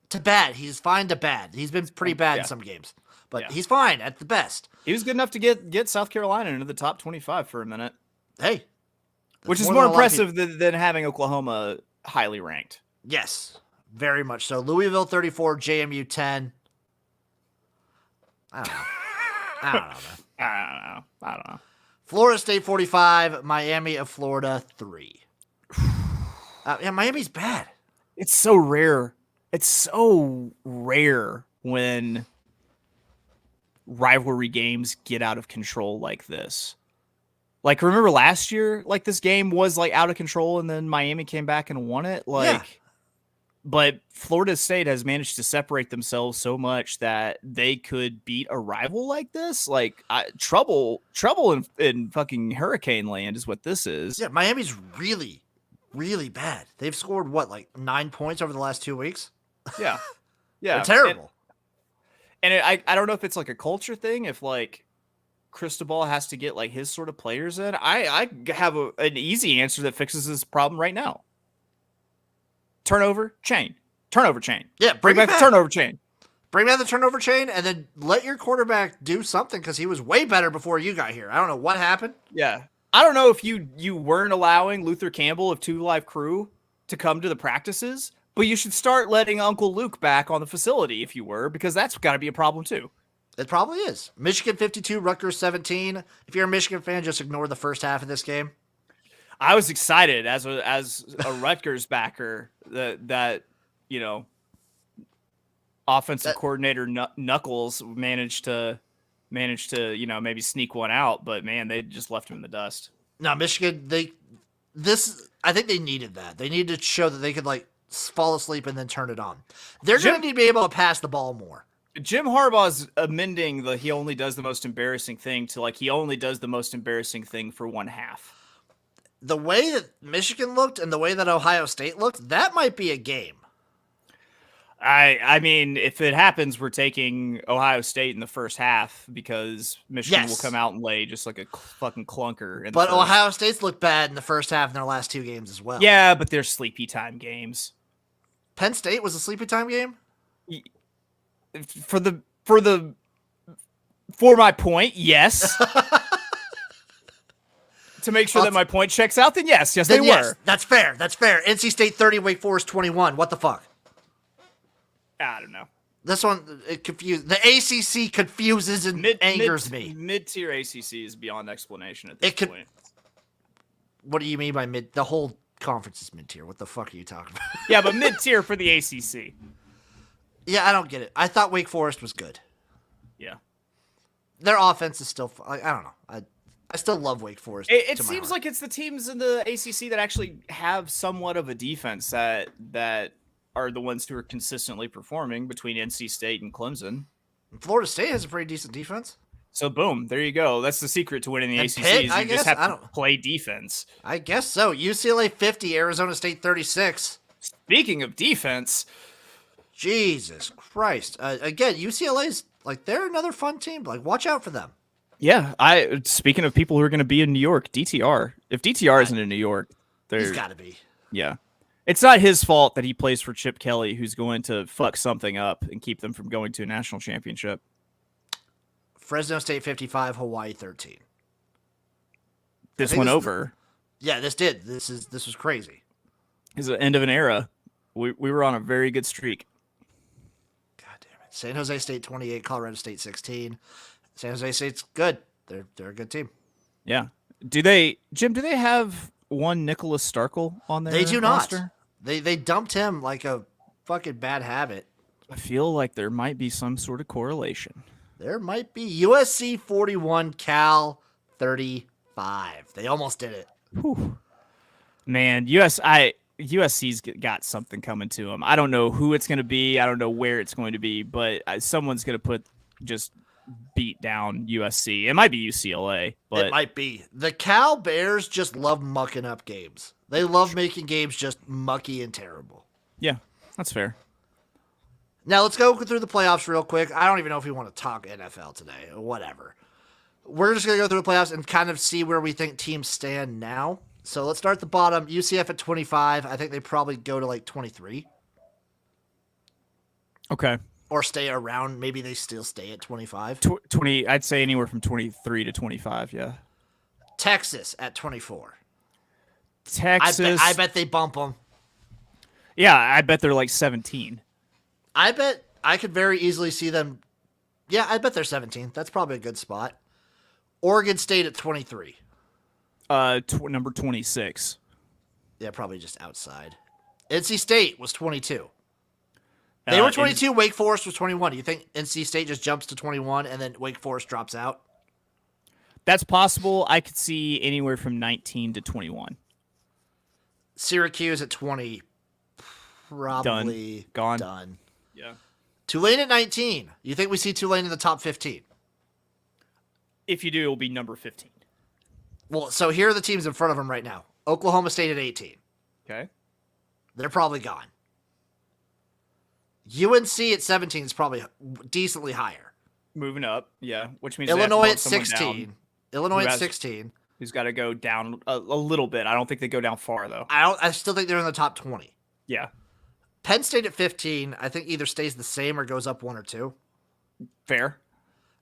To bad. He's fine to bad. He's been pretty bad in some games. But he's fine at the best. He was good enough to get South Carolina into the top 25 for a minute. Hey, Which is more more than a lot of impressive than having Oklahoma highly ranked. Yes, very much so. Louisville 34, JMU 10. I don't know. I don't know, man. I don't know. Florida State 45, Miami of Florida 3. Yeah, Miami's bad. It's so rare. It's so rare when rivalry games get out of control like this. Like, remember last year, like this game was like out of control and then Miami came back and won it. But Florida State has managed to separate themselves so much that they could beat a rival like this. Like trouble in fucking hurricane land is what this is. Yeah, Miami's really, really bad. They've scored like 9 points over the last 2 weeks. Yeah. Yeah. They're terrible. And I don't know if it's like a culture thing, if like Cristobal has to get like his sort of players in. I have an easy answer that fixes this problem right now. Turnover chain. Yeah, bring back the turnover chain. Bring back the turnover chain and then let your quarterback do something because he was way better before you got here. I don't know what happened. Yeah. I don't know if you weren't allowing Luther Campbell of Two Live Crew to come to the practices, but you should start letting Uncle Luke back on the facility if you were, because that's got to be a problem too. It probably is. Michigan 52, Rutgers 17. If you're a Michigan fan, just ignore the first half of this game. I was excited as a Rutgers backer that you know, offensive coordinator Knuckles managed to maybe sneak one out, but man, they just left him in the dust. No, Michigan, I think they needed that. They needed to show that they could like fall asleep and then turn it on. They're going to need to be able to pass the ball more. Jim Harbaugh's amending the he only does the most embarrassing thing to like he only does the most embarrassing thing for one half. The way that Michigan looked and the way that Ohio State looked, that might be a game. I mean, if it happens, we're taking Ohio State in the first half because Michigan will come out and lay just like a fucking clunker. But Ohio State's looked bad in the first half in their last 2 games as well. Yeah, but they're sleepy time games. Penn State was a sleepy time game? For my point, yes. To make sure that my point checks out, then yes, they were. That's fair. NC State 30, Wake Forest 21. What the fuck? I don't know. This one, it confused. The ACC confuses and angers me. Mid-tier ACC is beyond explanation at this point. What do you mean by mid? The whole conference is mid-tier. What the fuck are you talking about? Yeah, but mid-tier for the ACC. Yeah, I don't get it. I thought Wake Forest was good. Yeah. Their offense is still, I don't know. I still love Wake Forest. It seems like it's the teams in the ACC that actually have somewhat of a defense that are the ones who are consistently performing between NC State and Clemson. Florida State has a pretty decent defense. So boom, there you go. That's the secret to winning the ACC. Pitt, is you just have to play defense. I guess so. UCLA 50, Arizona State 36. Speaking of defense, Jesus Christ! Again, UCLA's like they're another fun team. Like, watch out for them. Yeah, speaking of people who are going to be in New York, DTR. If DTR isn't in New York, he's got to be. Yeah. It's not his fault that he plays for Chip Kelly, who's going to fuck something up and keep them from going to a national championship. Fresno State 55, Hawaii 13. This went over. Yeah, this did. This was crazy. It's the end of an era. We were on a very good streak. God damn it. San Jose State 28, Colorado State 16. San Jose State's good. They're a good team. Yeah. Do they have one Nicholas Starkel on their They do not. roster? They dumped him like a fucking bad habit. I feel like there might be some sort of correlation. There might be. USC 41, Cal 35. They almost did it. Whew. Man, USC's got something coming to them. I don't know who it's going to be. I don't know where it's going to be, but someone's going to just beat down USC. It might be UCLA, but it might be. The Cal Bears just love mucking up games. They love making games just mucky and terrible. Yeah, that's fair. Now let's go through the playoffs real quick. I don't even know if we want to talk NFL today or whatever. We're just going to go through the playoffs and kind of see where we think teams stand now. So let's start at the bottom. UCF at 25. I think they probably go to like 23. Okay. Or stay around. Maybe they still stay at 25. 20. I'd say anywhere from 23 to 25. Yeah. Texas at 24. Texas. I bet they bump them. Yeah, I bet they're like 17. I bet I could very easily see them. Yeah, I bet they're 17. That's probably a good spot. Oregon State at 23. Number 26. Yeah, probably just outside. NC State was 22. They were 22. Wake Forest was 21. Do you think NC State just jumps to 21 and then Wake Forest drops out? That's possible. I could see anywhere from 19 to 21. Syracuse at 20. Probably Gone. Done. Yeah. Tulane at 19. You think we see Tulane in the top 15? If you do, it will be number 15. Well, so here are the teams in front of them right now. Oklahoma State at 18. Okay. They're probably gone. UNC at 17 is probably decently higher. Moving up. Yeah. Which means Illinois at 16. Illinois at 16. Who's got to go down a little bit. I don't think they go down far, though. I still think they're in the top 20. Yeah. Penn State at 15, I think either stays the same or goes up 1 or 2. Fair.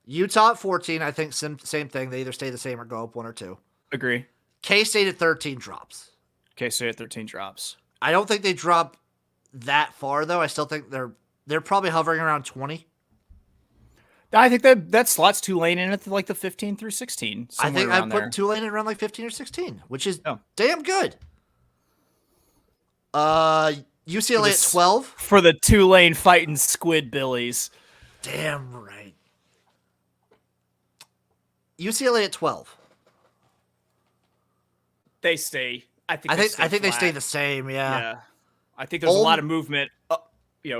Utah at 14, I think same thing. They either stay the same or go up 1 or 2. Agree. K-State at 13 drops. K-State at 13 drops. I don't think they drop that far, though. I still think they're probably hovering around 20. I think that slots Tulane in at like the 15 through 16. I think I put there. Tulane at around like 15 or 16, which is Oh. damn good. UCLA at 12. For the Tulane fighting Squidbillies. Damn right. UCLA at 12. They stay. I think they stay the same. Yeah. I think there's a lot of movement.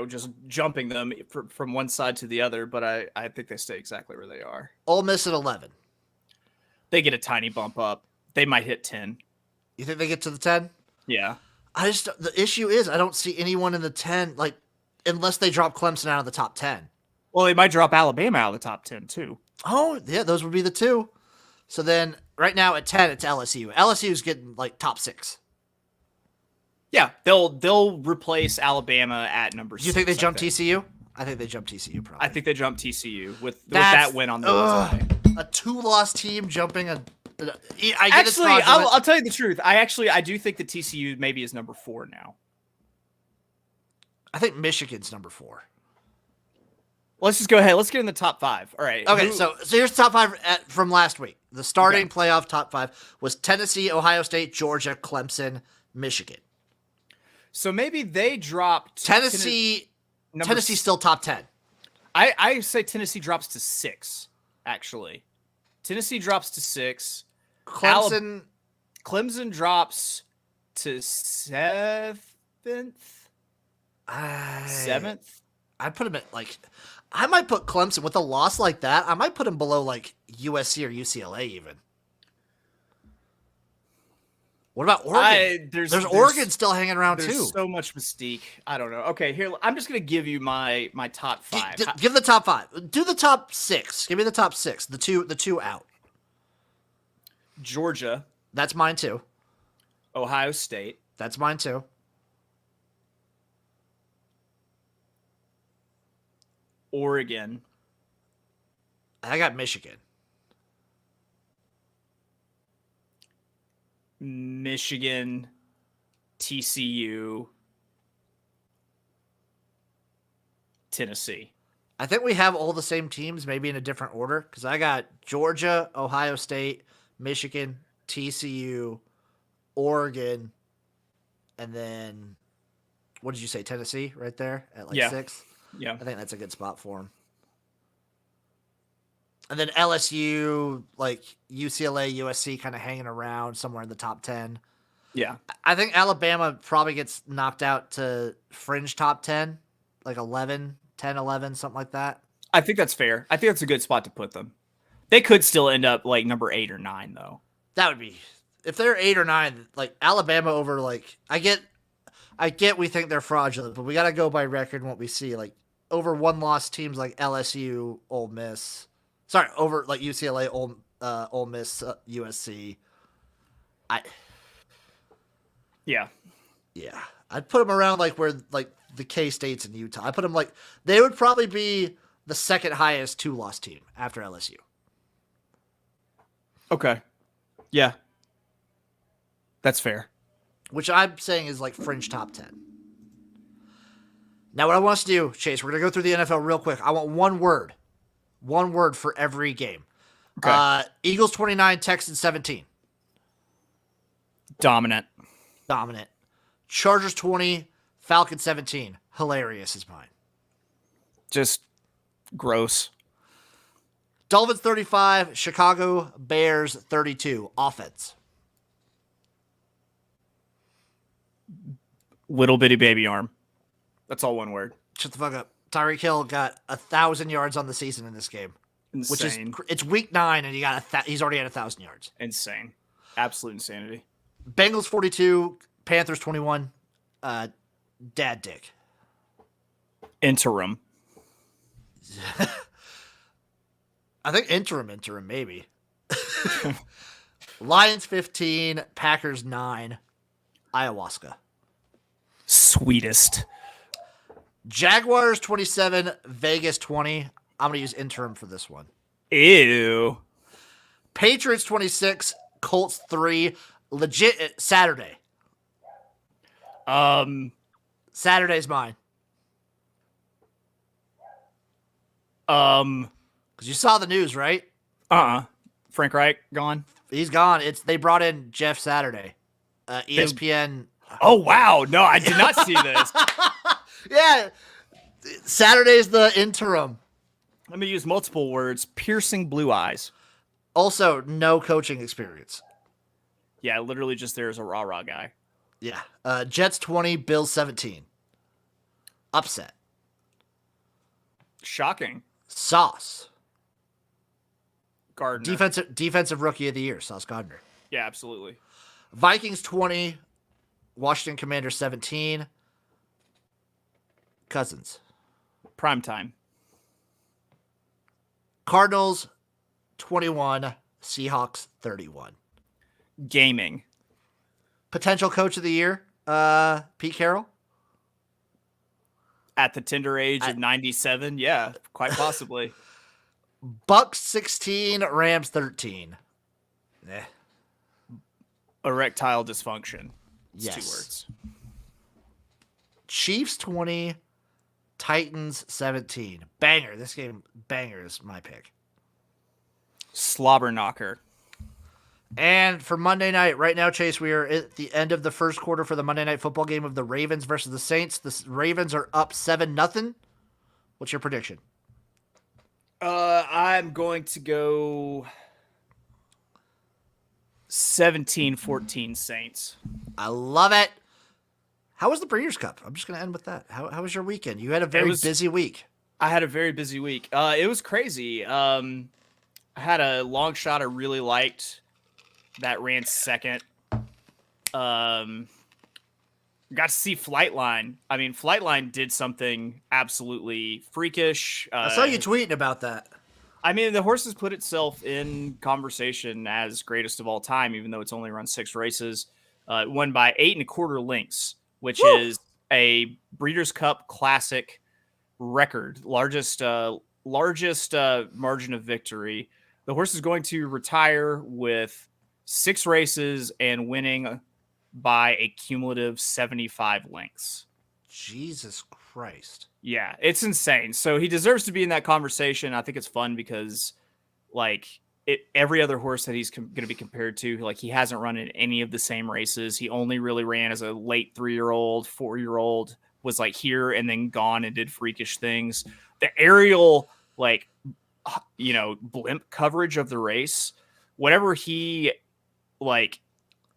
Just jumping them from one side to the other. But I think they stay exactly where they are. Ole Miss at 11. They get a tiny bump up. They might hit 10. You think they get to the 10? Yeah. The issue is I don't see anyone in the 10, like, unless they drop Clemson out of the top 10. Well, they might drop Alabama out of the top 10 too. Oh, yeah, those would be the two. So then right now at 10, it's LSU. LSU's getting like top 6. Yeah, they'll replace Alabama at number 6. Do you think they jump TCU? I think they jump TCU probably. I think they jump TCU with that win on the resume. A 2-loss team jumping a. I'll tell you the truth. I do think that TCU maybe is number 4 now. I think Michigan's number 4. Let's just go ahead. Let's get in the top 5. All right. Okay, so here's the top 5 from last week. The starting playoff top 5 was Tennessee, Ohio State, Georgia, Clemson, Michigan. So maybe they dropped Tennessee. Tennessee's still top 10. I say Tennessee drops to 6. Actually, Tennessee drops to 6. Clemson drops to 7th. 7th. I put him at like. I might put Clemson with a loss like that. I might put him below like USC or UCLA even. What about Oregon? There's Oregon still hanging around too. There's so much mystique. I don't know. Okay, here I'm just gonna give you my top 5. Give the top 5. Do the top 6. Give me the top 6. The two out. Georgia. That's mine too. Ohio State. That's mine too. Oregon. I got Michigan. Michigan, TCU, Tennessee. I think we have all the same teams, maybe in a different order, because I got Georgia, Ohio State, Michigan, TCU, Oregon, and then what did you say? Tennessee, right there at like 6. Yeah, I think that's a good spot for them. And then LSU, like UCLA, USC, kind of hanging around somewhere in the top 10. Yeah, I think Alabama probably gets knocked out to fringe top 10, like 11, 10, 11, something like that. I think that's fair. I think that's a good spot to put them. They could still end up like number 8 or 9, though. That would be, if they're 8 or 9, like Alabama over, like, I get we think they're fraudulent, but we got to go by record and what we see. Like, over one-loss teams like LSU, Ole Miss. Sorry, over like UCLA, Ole Miss, USC. Yeah. I'd put them around like where like the K-States and Utah. I put them like they would probably be the second highest 2-loss team after LSU. Okay. Yeah. That's fair. which I'm saying is like fringe top 10. Now, what I want us to do, Chase, we're going to go through the NFL real quick. I want one word for every game. Okay. Eagles 29, Texans 17. Dominant. Chargers 20, Falcons 17. Hilarious is mine. Just gross. Dolphins 35, Chicago Bears 32. Offense. Little bitty baby arm. That's all one word. Shut the fuck up. Tyreek Hill got 1,000 yards on the season in this game. Insane. Which is, it's week 9 and he's already at 1,000 yards. Insane. Absolute insanity. Bengals 42, Panthers 21. Dad dick. Interim. I think interim, maybe. Lions 15, Packers 9. Ayahuasca. Sweetest. Jaguars 27, Vegas 20. I'm going to use interim for this one. Ew. Patriots 26, Colts 3. Legit Saturday. Saturday's mine. Because you saw the news, right? Frank Reich gone? He's gone. They brought in Jeff Saturday. ESPN. Oh, wow. No, I did not see this. Yeah. Saturday's the interim. Let me use multiple words. Piercing blue eyes. Also, no coaching experience. Yeah, literally just there as a rah-rah guy. Yeah. Jets 20, Bills 17. Upset. Shocking. Sauce. Gardner. Defensive rookie of the year, Sauce Gardner. Yeah, absolutely. Vikings 20, Washington Commanders 17. Cousins. Prime time. Cardinals 21, Seahawks 31. Gaming. Potential coach of the year, Pete Carroll. At the tender age of 97, yeah, quite possibly. Bucks 16, Rams 13. Erectile dysfunction. It's Yes. 2 words. Chiefs 20, Titans 17. Banger. This game, banger is my pick. Slobber knocker. And for Monday night, right now, Chase, we are at the end of the first quarter for the Monday night football game of the Ravens versus the Saints. The Ravens are up 7-0. What's your prediction? I'm going to go 17-14 Saints. I love it. How was the Breeders' Cup? I'm just going to end with that. How was your weekend? You had a very busy week. I had a very busy week. It was crazy. I had a long shot I really liked that ran second. Got to see Flightline. I mean, Flightline did something absolutely freakish. I saw you tweeting about that. I mean, the horse has put itself in conversation as greatest of all time, even though it's only run 6 races. It won by 8 1/4 lengths, which is a Breeders' Cup Classic record, largest margin of victory. The horse is going to retire with 6 races and winning by a cumulative 75 lengths. Jesus Christ. Yeah, it's insane. So he deserves to be in that conversation. I think it's fun because, like, every other horse that he's going to be compared to, like, he hasn't run in any of the same races. He only really ran as a late 3-year-old, 4-year-old, was like here and then gone and did freakish things. The aerial, like, blimp coverage of the race, whenever he, like,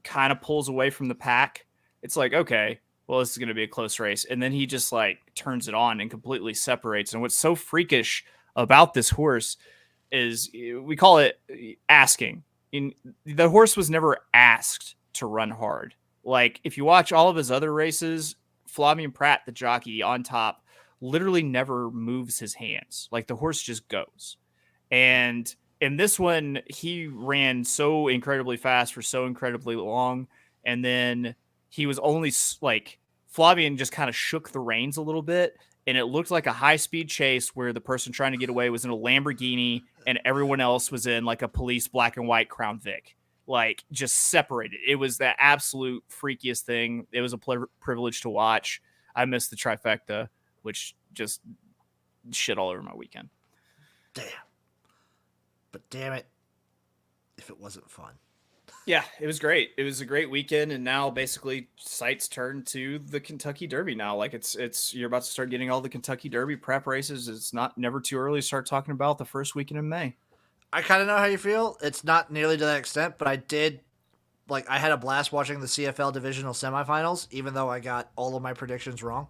kind of pulls away from the pack, it's like, okay, well, this is going to be a close race. And then he just, like, turns it on and completely separates. And what's so freakish about this horse is we call it asking. The horse was never asked to run hard. Like, if you watch all of his other races, Flavien Prat, the jockey on top, literally never moves his hands. Like, the horse just goes. And in this one, he ran so incredibly fast for so incredibly long. And then he was only, like, Flavien just kind of shook the reins a little bit. And it looked like a high-speed chase where the person trying to get away was in a Lamborghini and everyone else was in, like, a police black and white Crown Vic. like just separated. It was the absolute freakiest thing. It was a privilege to watch. I missed the trifecta, which just shit all over my weekend. Damn. But damn it, if it wasn't fun. Yeah, it was great. It was a great weekend, and now basically sights turn to the Kentucky Derby now. Like it's you're about to start getting all the Kentucky Derby prep races. It's never too early to start talking about the first weekend in May. I kind of know how you feel. It's not nearly to that extent, but I had a blast watching the CFL divisional semifinals, even though I got all of my predictions wrong.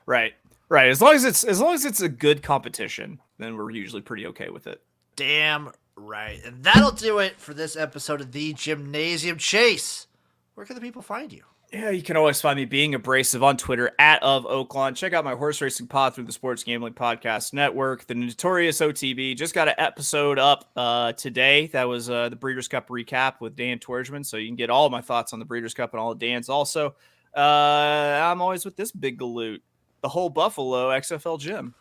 Right. As long as it's a good competition, then we're usually pretty okay with it. Damn right. And that'll do it for this episode of the Jimnasium. Chase, where can the people find you? Yeah, you can always find me being abrasive on Twitter @OfOaklawn. Check out my horse racing pod through the Sports Gambling Podcast Network. The Notorious OTB just got an episode up today. That was the Breeders' Cup recap with Dan Twergman. So you can get all of my thoughts on the Breeders' Cup and all of Dan's. Also, I'm always with this big galoot, the whole Buffalo XFL Jim.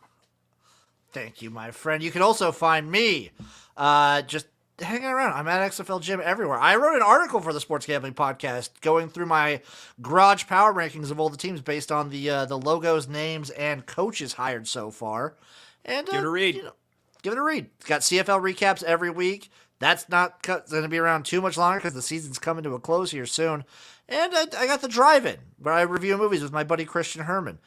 Thank you, my friend. You can also find me just hanging around. I'm at XFL Jim everywhere. I wrote an article for the Sports Gambling Podcast going through my garage power rankings of all the teams based on the logos, names, and coaches hired so far. And give it a read. Give it a read. It's got CFL recaps every week. That's not going to be around too much longer because the season's coming to a close here soon. And I got the drive-in where I review movies with my buddy Christian Herman.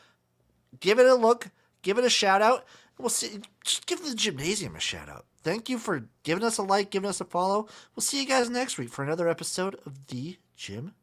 Give it a look. Give it a shout-out. We'll see. Just give the Jimnasium a shout out. Thank you for giving us a like, giving us a follow. We'll see you guys next week for another episode of the Jim